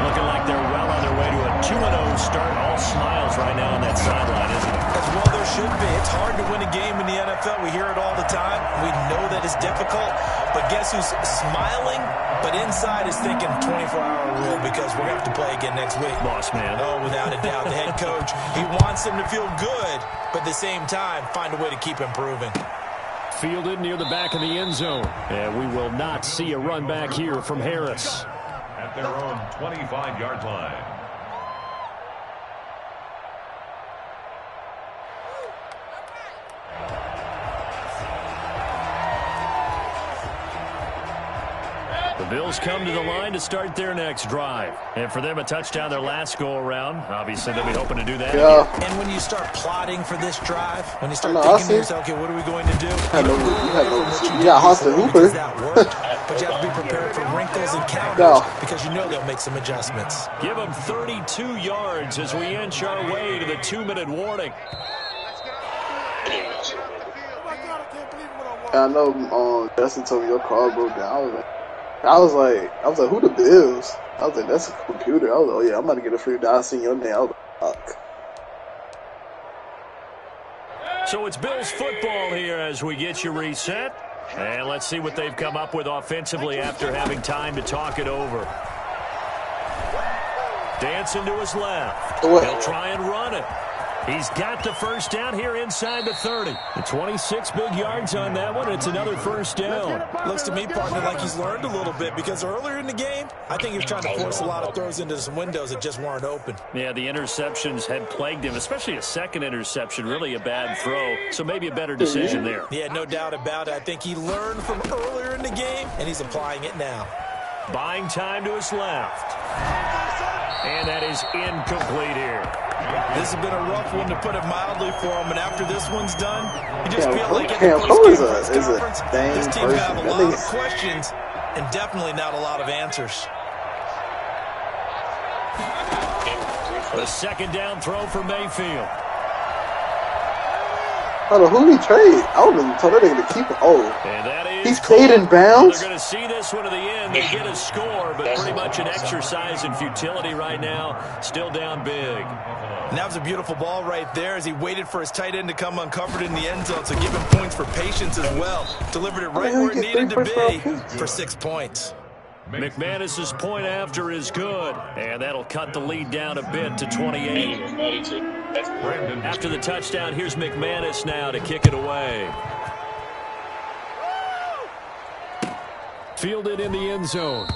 Looking like they're well on their way to a 2-0 start. All smiles right now on that sideline, isn't it? As well there should be. It's hard to win a game in the NFL. We hear it all the time. We know that it's difficult. But guess who's smiling? But inside is thinking 24-hour rule because we're going to have to play again next week. Boss man. Oh, without a doubt. The head coach, he wants them to feel good, but at the same time, find a way to keep improving. Fielded near the back of the end zone. And we will not see a run back here from Harris. At their own 25-yard line. The Bills come to the line to start their next drive. And for them, a touchdown their last go-around. Obviously, they'll be hoping to do that again. And when you start plotting for this drive, when you start thinking to yourself, okay, what are we going to do? You got Austin Hooper. But you have to be prepared for wrinkles and counters because you know they'll make some adjustments. Give them 32 yards as we inch our way to the 2-minute warning. I know Justin told me your car broke down. I was like, who the Bills? I was like, that's a computer. I was like, oh yeah, I'm about to get a free dial. I seen your name. I was like, fuck. So it's Bills football here as we get you reset. And let's see what they've come up with offensively after having time to talk it over. Dancing to his left. He'll try and run it. He's got the first down here inside the 30. The 26 big yards on that one. It's another first down. Looks to me, partner, like he's learned a little bit because earlier in the game, I think he was trying to force a lot of throws into some windows that just weren't open. Yeah, the interceptions had plagued him, especially a second interception, really a bad throw. So maybe a better decision there. Yeah, no doubt about it. I think he learned from earlier in the game, and he's applying it now. Buying time to his left. And that is incomplete here. This has been a rough one, to put it mildly, for him. And after this one's done, you just feel like at the post-game press conference, this team have a lot of questions and definitely not a lot of answers. The second down throw for Mayfield. Hold on, who he trade? I wouldn't even told that nigga to keep him. Oh, he stayed in bounds. They're going to see this one to the end. They get a score, but pretty much an exercise in futility right now. Still down big. And that was a beautiful ball right there as he waited for his tight end to come uncovered in the end zone. So give him points for patience as well. Delivered it right where it needed to be for 6 points. McManus's point after is good, and that'll cut the lead down a bit to 28. After the touchdown, here's McManus now to kick it away. Fielded in the end zone.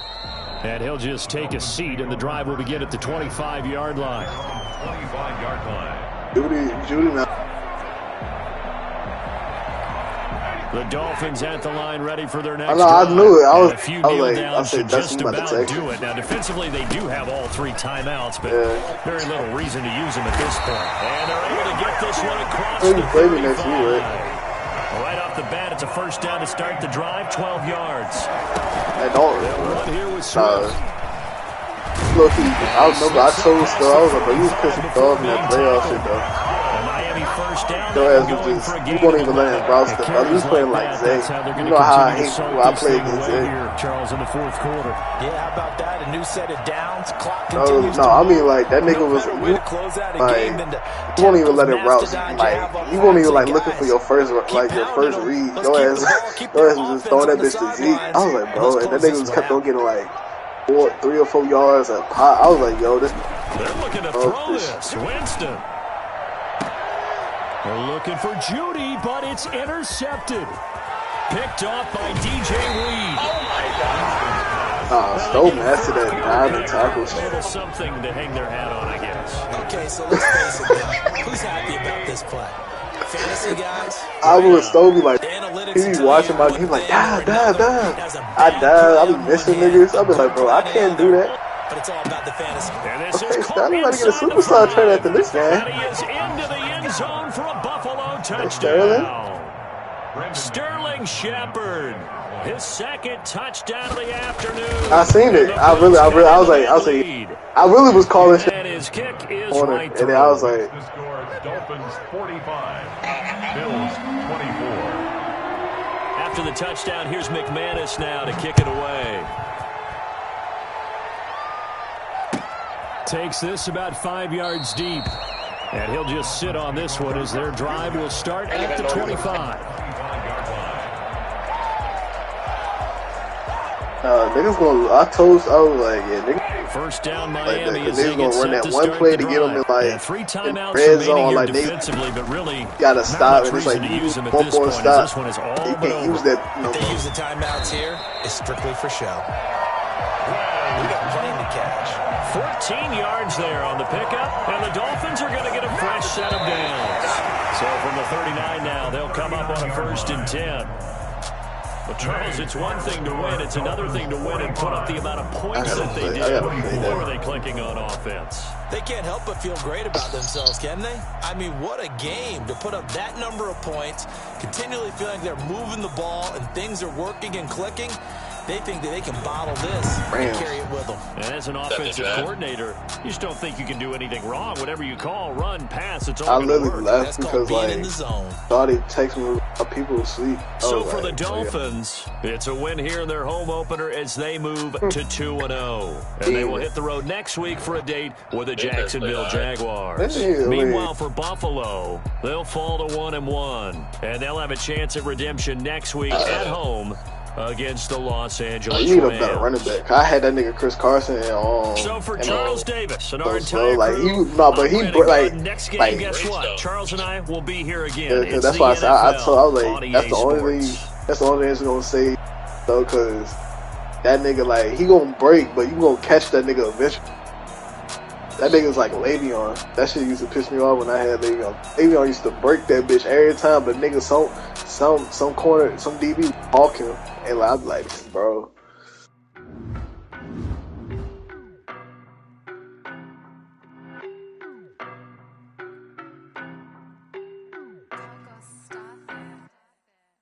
And he'll just take a seat, and the drive will begin at the 25-yard line. 25-yard line. Judy now. The Dolphins at the line, ready for their next I know, I drive. knew it. I was like, I said, that's just about to take do it. Now, defensively, they do have all 3 timeouts, but very little reason to use them at this point. And they're able to get this one across the 35. Right off the bat, it's a first down to start the drive, 12 yards. And don't run here with Swift. Look, I remember I told Star, I was like, but you was pissing me off in that playoff shit, though. Miami first down. Your ass was just, you won't even let him browse the ball. You was playing like Zay. You know how I hate when I play against Zay. Charles, in the 4th quarter. Yeah, how about that? A new set of downs. Clock No, continues to I mean, move. like, that nigga was, Way to close out a like, game than to you won't even let him route. mastodon Like, jab up you won't even, like, front. looking for your first, like, your first read. Your ass was just throwing that bitch to Zeke. I was like, bro, and that nigga was kept on getting, like, 3 or 4 yards a pop. I was like, yo, this. They're looking to throw this. Winston. They're looking for Judy, but it's intercepted. Picked off by DJ Reed. Oh, my God. So master that diving tackle shit. A little something to hang their hat on, I guess. Okay, so let's face it now. Who's happy about this play? Fantasy guys? I would still be like, he be watching my game like, dive. I dive. I be missing niggas. I be like, bro, I can't do that. But it's all about the fantasy. Okay, Stanley about to get a superstar trade after this game. And he is into the end zone for a Buffalo touchdown. Sterling Shepard, his 2nd touchdown of the afternoon. I seen it. I really was calling shit. And his kick is on right it. through. And then I was like, The score, Dolphins 45, Bills 24. After the touchdown, here's McManus now to kick it away. Takes this about 5 yards deep. And he'll just sit on this one as their drive will start at the 25. niggas gonna, I was like, yeah, niggas. First down, Like Miami that, is niggas gonna run that one play to get them in like 3 timeouts red zone, like they defensively, but really gotta stop, and much it's like reason to use them at one this more point, stop. as this one is all You but can't over. use that. If they use the timeouts here, it's strictly for show. We got plenty to catch. 14 yards there on the pickup, and the Dolphins are going to get a fresh set of downs. So from the 39 now, they'll come up on a 1st and 10. But Charles, it's one thing to win. It's another thing to win and put up the amount of points that they did. Who are they clicking on offense? They can't help but feel great about themselves, can they? I mean, what a game to put up that number of points, continually feeling they're moving the ball and things are working and clicking. They think that they can bottle this and carry it with them. And as an offensive coordinator, you just don't think you can do anything wrong. Whatever you call, run, pass, it's all I going to literally work. left because like thought he'd text me while people were asleep. So for the Dolphins, it's a win here in their home opener as they move to 2-0. And they will hit the road next week for a date with the Jacksonville Jaguars. Meanwhile, for Buffalo, they'll fall to 1-1. And they'll have a chance at redemption next week at home against the Los Angeles You need a Rams. better running back. I had that nigga Chris Carson and So for Charles Davis and our entire next game, like, guess what? Charles and I will be here again. Yeah, that's why I said I was like, that's the only thing that's gonna say though, cause that nigga like he gonna break, but you gonna catch that nigga eventually. That nigga's like Le'Veon. That shit used to piss me off when I had Le'Veon. Le'Veon used to break that bitch every time, but nigga some corner, some DB walk him, and like, I'm like, bro.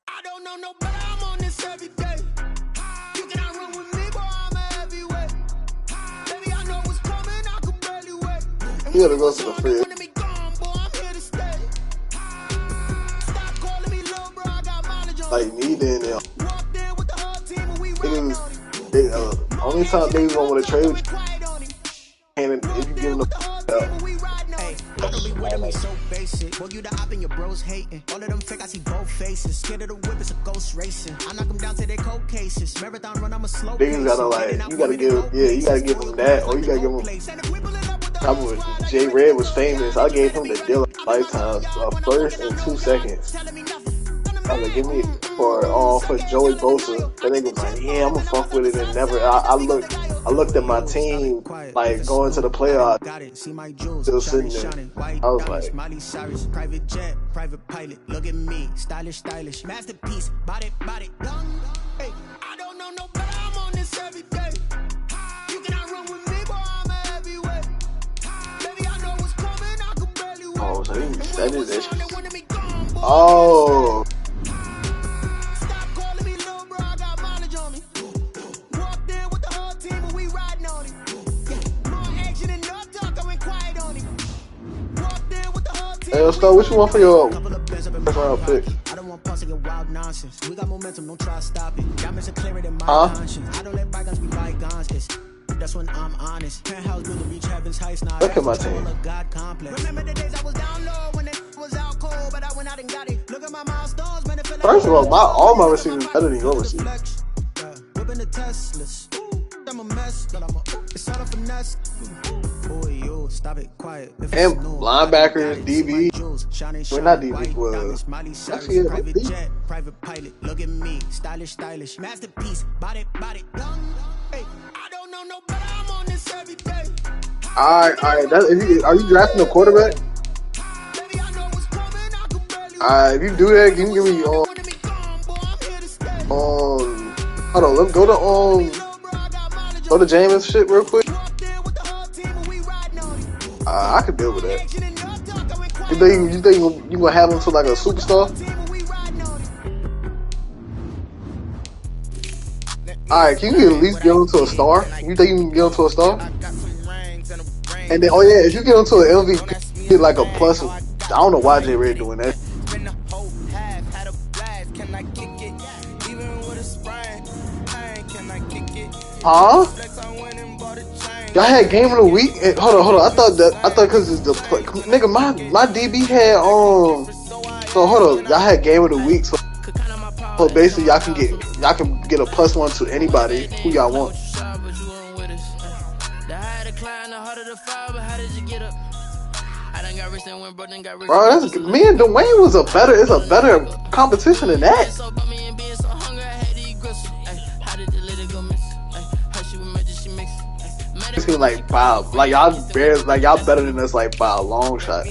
I don't know no better, I'm on this every day. You cannot run with me, boy, I'm a heavyweight. Baby, I know what's coming, I could barely wait. You gotta go to the fridge. like needing it. Only time they want to trade with you, and if you give them the so basic. Boy, you the op and your bros hating. All of them fake, I see both faces. Scared of the whip, it's a ghost racing. I knock them down to their cold cases. Marathon run, I'm a slow pace. Niggas gotta like, you gotta give them that, or you gotta give them. J Red was famous. I gave him the deal of lifetime, first and 2 seconds. I was like, give me for Joey Bosa. That nigga was like, yeah, I'm gonna fuck with it and never. I looked at my team like going to the playoffs, still sitting there. I was like, private jet, private pilot. Look at me, stylish, masterpiece, body. Hey, I don't know no better. I'm on this every day. You cannot run with me, boy. I'm a heavyweight. Baby, I know what's coming. I can barely wait. oh, so that is it. Oh. Hey, Stowe, what you want for your first round pick? I don't want pulse your wild nonsense. We got momentum, don't try to stop it. Got me so clear in my conscience. I don't let bygones be bygones. That's when I'm honest. Penthouse building reach heaven's heights. Now look at my team. God complex. Remember the days I was down low when it was out cold, but I went out and got it. Look at my milestones, man. First of all, all my receivers better than your receivers. Whipping the Teslas. I'm a mess, but I'm a. It's all a finesse. Boy, yo, stop it, quiet. And linebackers, DB. We're not DB. Private jet, private pilot. Look at me, stylish, masterpiece, body. Hey, I don't know no better. I'm on this every day. All right. Are you drafting a quarterback? If you do that, can you give me hold on, let's go to Jameis shit real quick. I could deal with that. You think you gonna have him to like a superstar? Alright, can you at least get him to a star? You think you can get him to a star? And then, if you get him to an MVP, get like a plus. I don't know why J Red doing that. Huh? Y'all had game of the week. Hold on. I thought because it's the play. Nigga, my DB had So hold on, y'all had game of the week. So basically, y'all can get a +1 to anybody who y'all want. Bro, that's me and Dwayne was a better competition than that. Like by y'all better than us like by a long shot.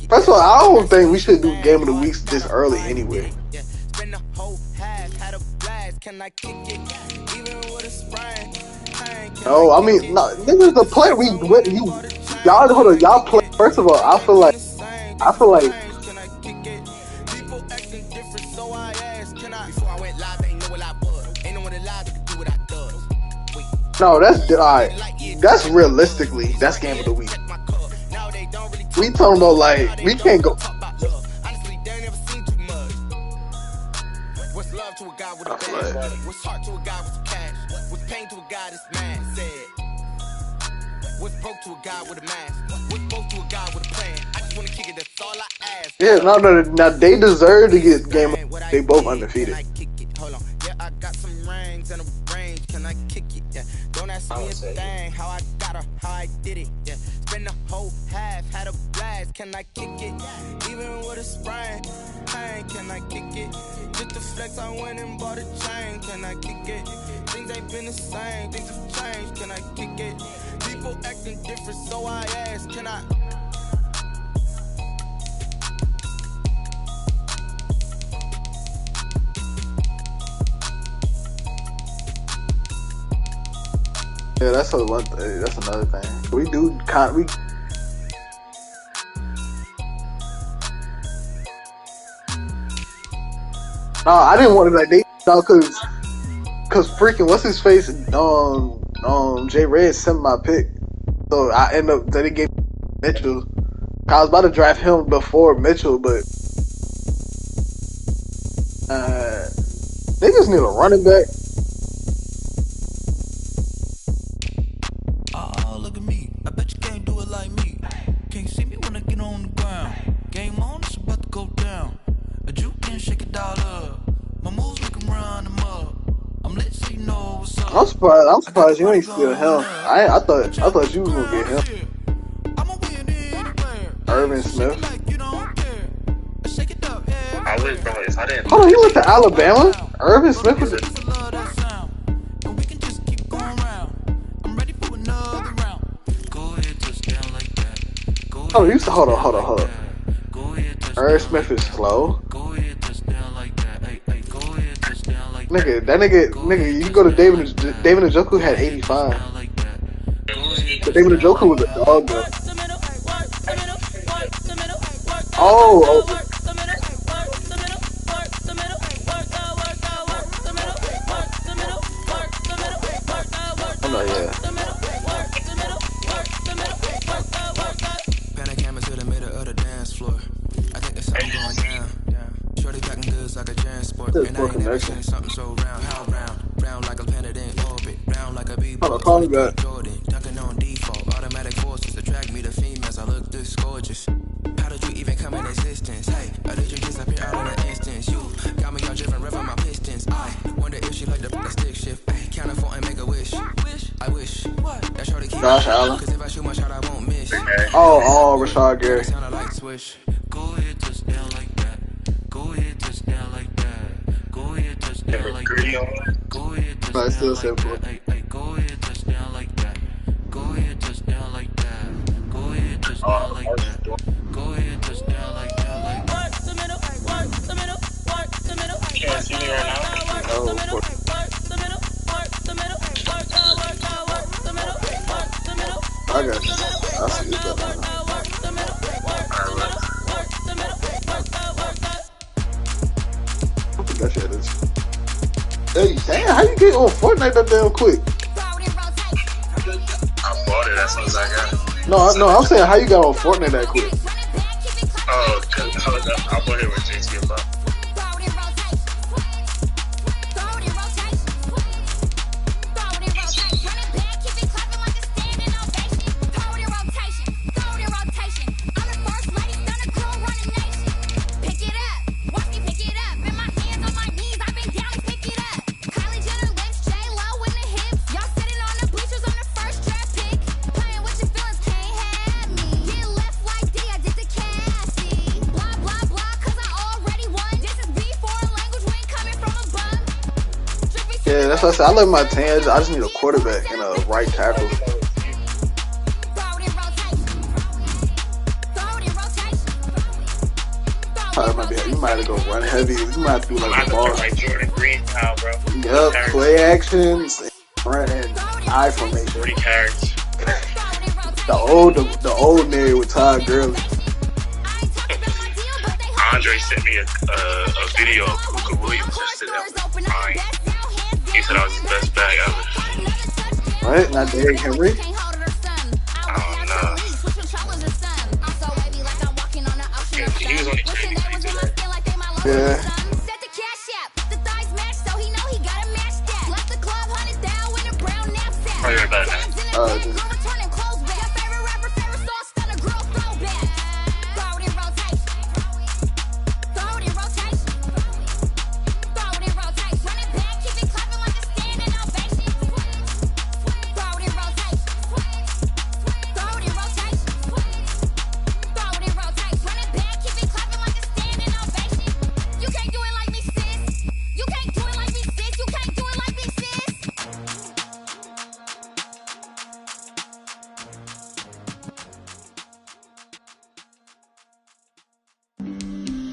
First of all, I don't think we should do game of the weeks this early anyway. No, I mean, no, this is the play y'all play. First of all, I feel like. No, that's alright. That's realistically, that's game of the week. We talking about like we can't go. What's love to a guy with a bag? What's heart to a guy with cash? What's pain to a guy that's mad? Said. What's broke to a guy with a mask? What's broke to a guy with a plan? I just wanna kick it. That's all I ask. Yeah, no. Now they deserve to get game. They both undefeated. Hold on. Yeah, I got some rings and a range. Can I kick it? Yeah. Don't ask me a thing. How I got her, how I did it. Yeah. Spend the whole half, had a blast. Can I kick it? Even with a sprain, hey, can I kick it? Just to flex, I went and bought a chain. Can I kick it? Things ain't been the same. Things have changed. Can I kick it? People acting different, so I ask, can I? Yeah, that's another thing. We No, I didn't want to like they cause freaking what's his face J Red sent my pick, so I end up they gave Mitchell I was about to draft him before Mitchell, but niggas need a running back. Oh, look at me. I bet you can't do it like me. Can't see me when I get on the ground. Game on, it's about to go down. A juke can shake it all up. My moves make him run them up. I'm lit so you know what's up. I'm surprised you ain't steal him. I thought you was gonna get him. Irvin Smith. I went from his. I didn't. Hold on, he went to Alabama? Irvin Smith was it? Oh, you used to hold on. Irvin Smith is slow. Nigga, you go to David Njoku had 85. But David Njoku was a dog though. Oh no, yeah. Panic camera to the middle of the dance floor. I think there's something going down. Shorty packing goods like a transport. And I ain't never seen something so round. How round? Round like a planet in orbit. Round like a b-ball. Call me back. Jordan, dunking on default. Automatic forces attract me to females. I look this gorgeous. How did you even come in existence? Hey, I did you disappear out in an instance? You got me all driven, revving my pistons. I wonder if she like the stick shift. Hey, count for and make a wish. I wish. That shorty keep Josh Allen. Cause if I shoot my shot, I won't miss. Oh, Rashad Gary. Sound like swish. Go ahead, touchdown like that. Go ahead, touchdown like that. Go ahead, touchdown like that. Go ahead, touchdown like that. Go ahead, touchdown like that. Go ahead, touchdown like that. Go ahead, touchdown like that. Go ahead, touchdown like that. Work the middle, work the middle, work the middle. Can't see me right now. Oh, work the middle, work the middle, work the middle, work the middle. I got you. I see you better now. I forgot you had this. Hey, damn, how you get on Fortnite that damn quick? I bought it as soon as I got it. No, I'm saying how you got on Fortnite that quick? Oh, I'll go ahead with JT about. Yeah, that's what I said. I love my tans. I just need a quarterback and a right tackle. You might have to go run heavy. You might have to do like a ball. Like Jordan Green style, bro. Yep, play actions, front and eye formation. 40 carries. The old Mary with Todd Gurley. Andre sent me a video of Luka Williams yesterday. He said I was his best bag ever. Right? Not Derrick Henry? Oh, no. Yeah, he was only crazy when he did that. Yeah. I'll be right back, man.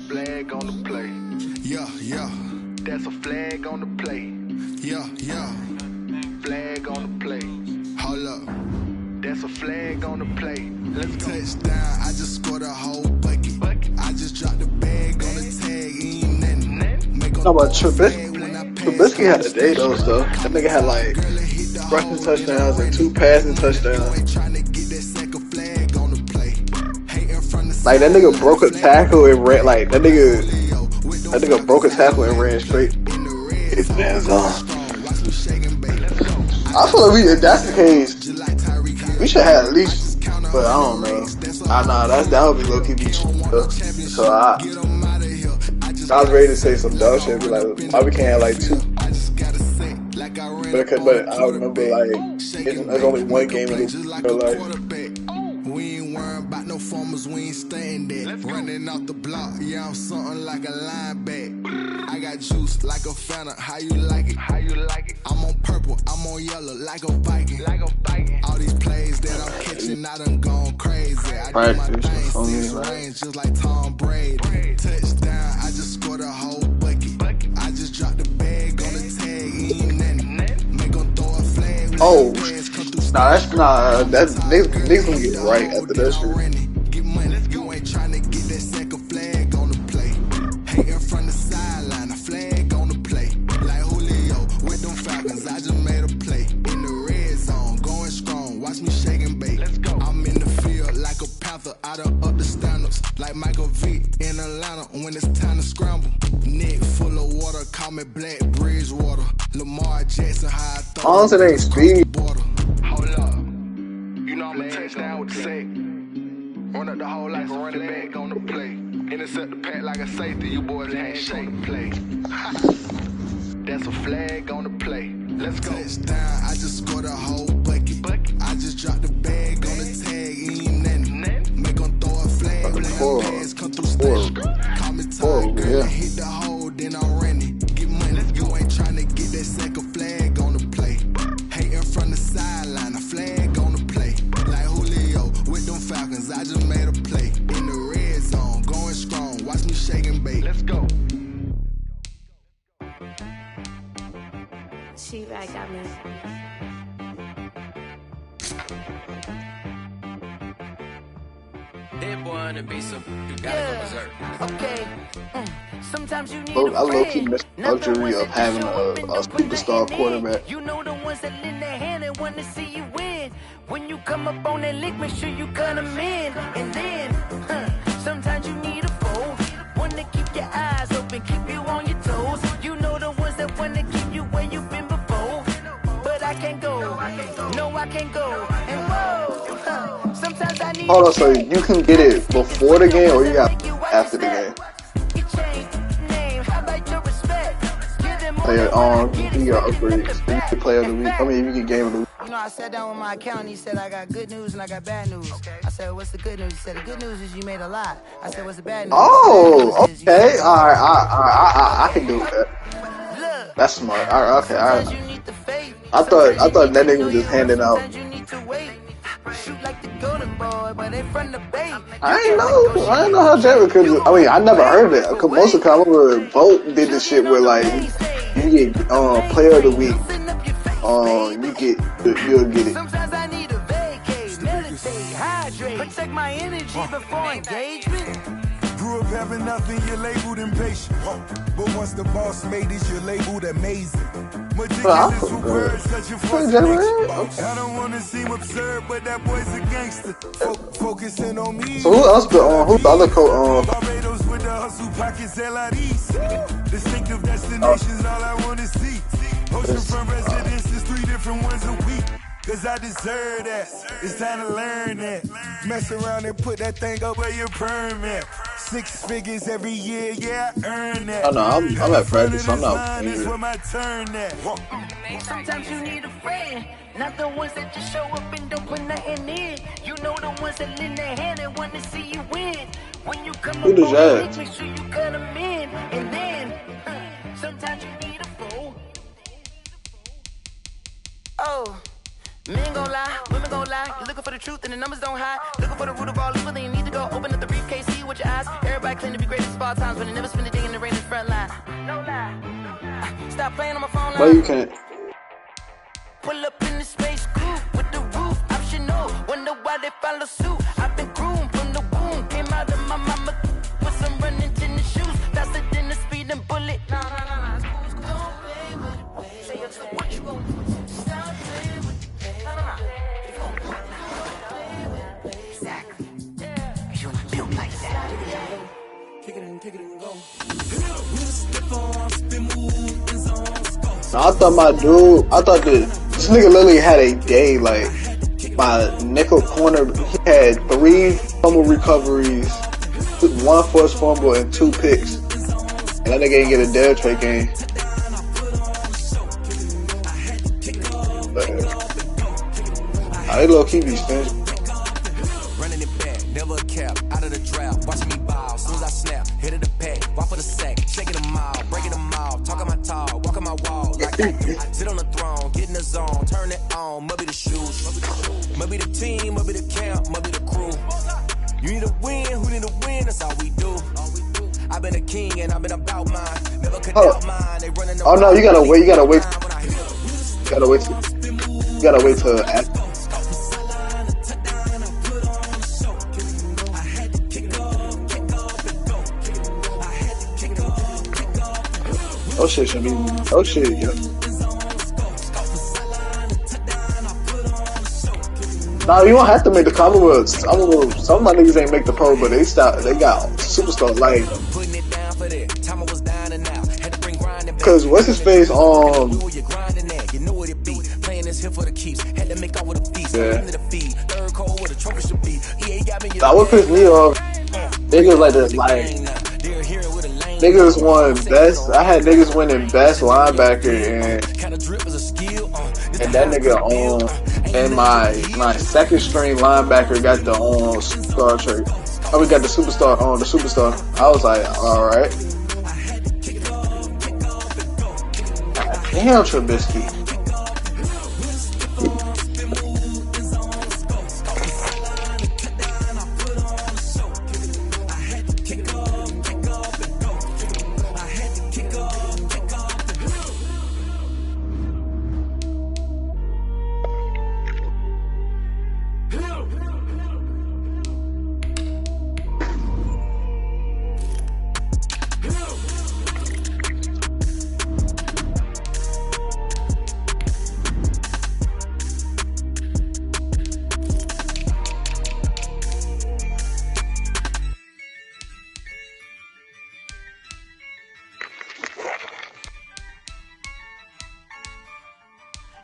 Flag on the play. Yeah, yeah. That's a flag on the play. Yeah, yeah. Flag on the play. Hold up. That's a flag on the play. Let's go. Touchdown, I just scored a whole bucket. I just dropped the bag on the tag, ain't nothing. How about Trubisky? Trubisky had a day though, so that nigga had like rushing touchdowns and 2 passing touchdowns. Trying to get that second flag on the play. Hating from the Like that nigga broke a tackle and ran. Like that nigga broke a tackle and ran straight. His man's on. I feel like if that's the case, we should have at least. But I don't know. That would be low key be cheap. So I was ready to say some dumb shit. Be like, why we can't have like 2? But I remember like there's only one game in the life. We ain't worrying about no formers, we ain't staying there. Running off the block, yeah, I'm something like a linebacker. I got juice like a Fanta, how you like it? I'm on purple, I'm on yellow, like a Viking. All these plays that I'm catching, I done gone crazy. I do my thing, 6 range, just like Tom Brady. Touchdown, I just scored a whole bucket. I just dropped the bag on the tag, ain't nothing. Make them throw a flag. Oh, niggas gonna get right after that shit. Get money, you ain't trying to get that second flag on the play. Hating from the sideline, a flag on the play. Like Julio with them Falcons, I just made a play. In the red zone, going strong, watch me shake and bake. I'm in the field like a panther, I done up the standards. Like Michael Vick in Atlanta when it's time to scramble. Neck full of water, call me Black Bridgewater. Lamar Jackson, how I throw. Honestly, they ain't speed. Hold up. You know I'm a touchdown with the sack. Run up the hole like a running back on the play. Intercept the pack like a safety. You boys ain't shake play. That's a flag on the play. Let's go. Touchdown, I just scored a whole bucket. I just dropped the bag on the tag. Ain't nothing. Make them throw a flag. Pass come through station. Call me Tiger. Hit the hole, then I'm running. Get money. You ain't trying to get that second flag on the play. Hating from the sideline, a flag on the play. Like Julio with them Falcons, I just made a play. In the red zone, going strong, watch me shake and bake. Let's go. She back got me. That boy on the beat, so you gotta go berserk. Okay. Sometimes you need I low-key miss the luxury of having a superstar quarterback. You know the ones that lend their hand and want to see you win. When you come up on that lick, make sure you cut them in. And then, sometimes you need a foe. One to keep your eyes open, keep you on your toes. You know the ones that want to keep you where you've been before. But I can't go. No, I can't go. And whoa, sometimes I need. Hold on, so you can get it before the game or you got after the game? Player on, you can get upgrades. You can play of the week. I mean, you can game of the week. You know, I sat down with my accountant. He said I got good news and I got bad news. I said, what's the good news? He said, the good news is you made a lot. I said, what's the bad news? Oh, okay. All right. I can do that. That's smart. All right. Okay. All right. I thought that nigga was just handing out. I ain't know how Jared could. I mean, I never heard of it. Cause most of the time, I remember Bolt did the shit where like you get player of the week. You'll get it. Sometimes I need a vacate, meditate, hydrate, protect my energy before engagement. Grew up having nothing, you're labeled impatient. But once the boss made it, you're labeled amazing. Meticulous with words, such a frustration. I don't want to seem absurd, but that boy's a gangster. Focusing on me. So who's the other coach? Barbados with the hustle pockets, LIDs. Distinctive destinations, all I want to see. Oceanfront residences, 3 different ones a week. Cause I deserve that. It's time to learn that. Mess around and put that thing up where your permit. 6 figures every year, yeah, I earn that. Oh no, I'm at practice, so I'm not. Sometimes you need a friend, not the ones that just show up and don't put nothing in. You know the ones that lend their hand and want to see you win. When you come up on the make sure you cut them in. And then, sometimes you need a foe. Oh. Men gon' lie, women gon' lie. You're looking for the truth and the numbers don't hide. Looking for the root of all evil, then you need to go open up the briefcase, see with your eyes. Everybody claim to be greatest of all times, but they never spend a day in the rain in the front line. No lie. Stop playing on my phone line. No, you can't. Pull up in the space coupe with the roof optional. Wonder why they follow suit. I've been groomed from the womb. Came out of my mama with some running tennis shoes. Faster than the speeding bullet. Nah. What you want? I thought this nigga literally had a day, like, my nickel corner, he had 3 fumble recoveries, 1 forced fumble, and 2 picks. And that nigga didn't get a dead trade game. I low-key be stingy. Running it back, never a cap, out of the draft, watching me bow, as soon as I snap, hit of the pack, walk for the sack, shaking them out, breaking them out, talking my tall, walking my wall, like I do, sit on the throne, get in the zone, turn it on, maybe the shoes, maybe the team, maybe the camp, maybe the crew. You need a win, who need a win, that's all we do. I've been a king and I've been about mine, never could doubt mine, they running the oh no, you gotta wait till after. Oh shit, should be. Oh shit, yeah. Nah, you don't have to make the Commonwealth. Some of my niggas ain't make the pro, but they got superstar like. Cause what's his face yeah. That would piss me off. Niggas like this, like. Niggas won best. I had niggas winning best linebacker and that nigga and my second string linebacker got the superstar trait. Oh, we got the superstar the superstar. I was like, alright. Damn, Trubisky.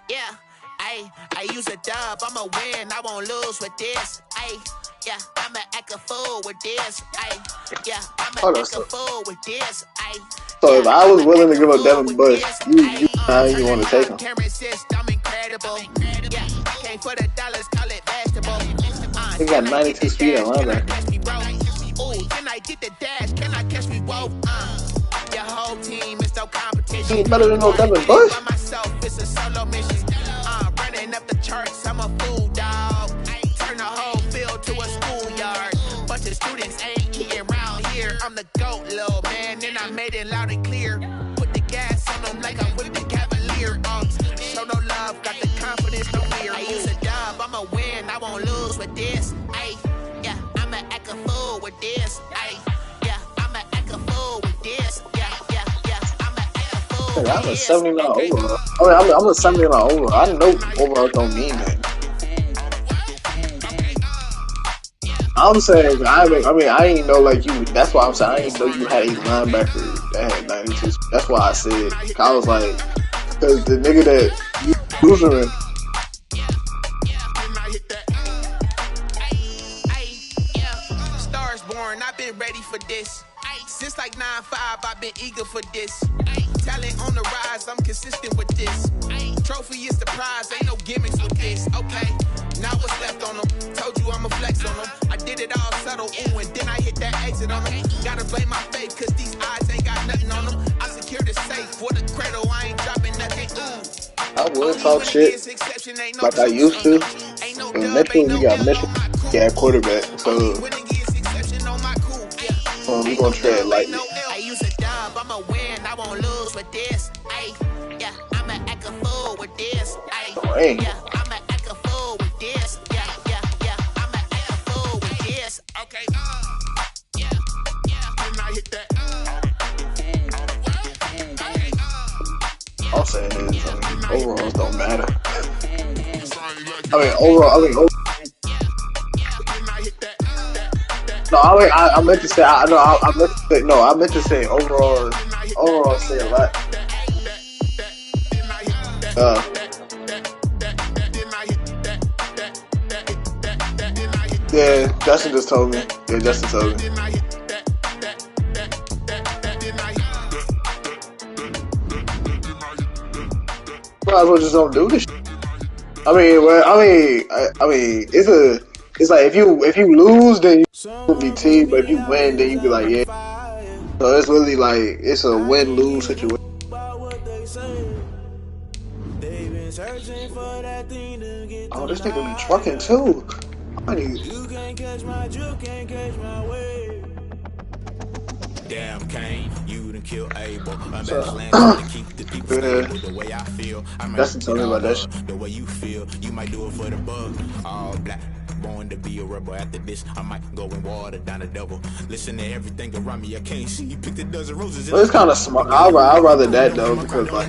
Yeah, I use a dub, I'ma win, I won't lose with this. Yeah, I'ma act a fool with this. Yeah, I'ma act a fool with this. So if I was willing to give up Devin Bush, you want to take him. I'm incredible. Yeah, came for the dollars, call it basketball. He got 92 speed at linebacker. Ooh, can I get the dash? Can I catch me? Whoa, your whole team is no competition. He's better than no Devin Bush. By myself, it's a solo mission. Running up the charts, I'm a fool, dog. Turn the whole field to a schoolyard. Bunch of students ain't eating around here. I'm the GOAT, little man, and I made it loud and clear. Put the gas on them like I'm with the Cavalier. Show no love, got the confidence, no fear. I use a dub, I'ma win, I won't lose with this. Yeah, I'ma act a fool with this. Yeah, I'ma act a fool with this. Yeah, I'ma act a fool with this. I'm a 79 over. I'm a 79 over. I know overall don't mean that. I'm saying, I ain't know like you. That's why I'm saying I ain't know you had a linebacker that had 92. That's why I said. I was like, because the nigga that you losing. Stars born, I've been ready for this. Since like 9-5, I've been eager for this. Talent on the rise, I'm consistent with this. Trophy is the prize, ain't no gimmicks with this. Okay, now what's left on them? Told you I'ma flex on them. I did it all subtle, ooh, and then I hit that exit on them. Gotta blame my faith, cause these eyes ain't got nothing on them. I secured the safe for the cradle, I ain't dropping nothing, ooh. I would talk shit like I used to. And Mitchell, we got Mitchell. Yeah, quarterback. So we gonna trade lightly. I use a dub, I'ma win, I won't lose with this. Yeah, I'ma act a fool with this. Yeah, I'ma act a fool with this. Yeah, I'ma act a fool with this. Okay, yeah, when I hit that. All I'm saying is, overalls don't matter. Overall. No, I meant to say. I meant to say overall. Overall, say a lot. Yeah, Justin just told me. Yeah, Justin told me. Might as well just don't do this shit. I mean, it's like if you lose, then you will be team, but if you win, then you be like, yeah. So it's really like it's a win-lose situation. Oh, this nigga be trucking too. You can't catch my drift, can't catch my wave. Damn, Kane, you done kill Abel. I'm to keep the people stable the way I feel. I might tell me about that shit. The way you feel, you might do it for the bug. All black, born to be a rebel. After this, I might go and water down the devil. Listen to everything around me, I can't see. Pick the dozen roses. Well, it's kind of smart. I'd rather that though because like.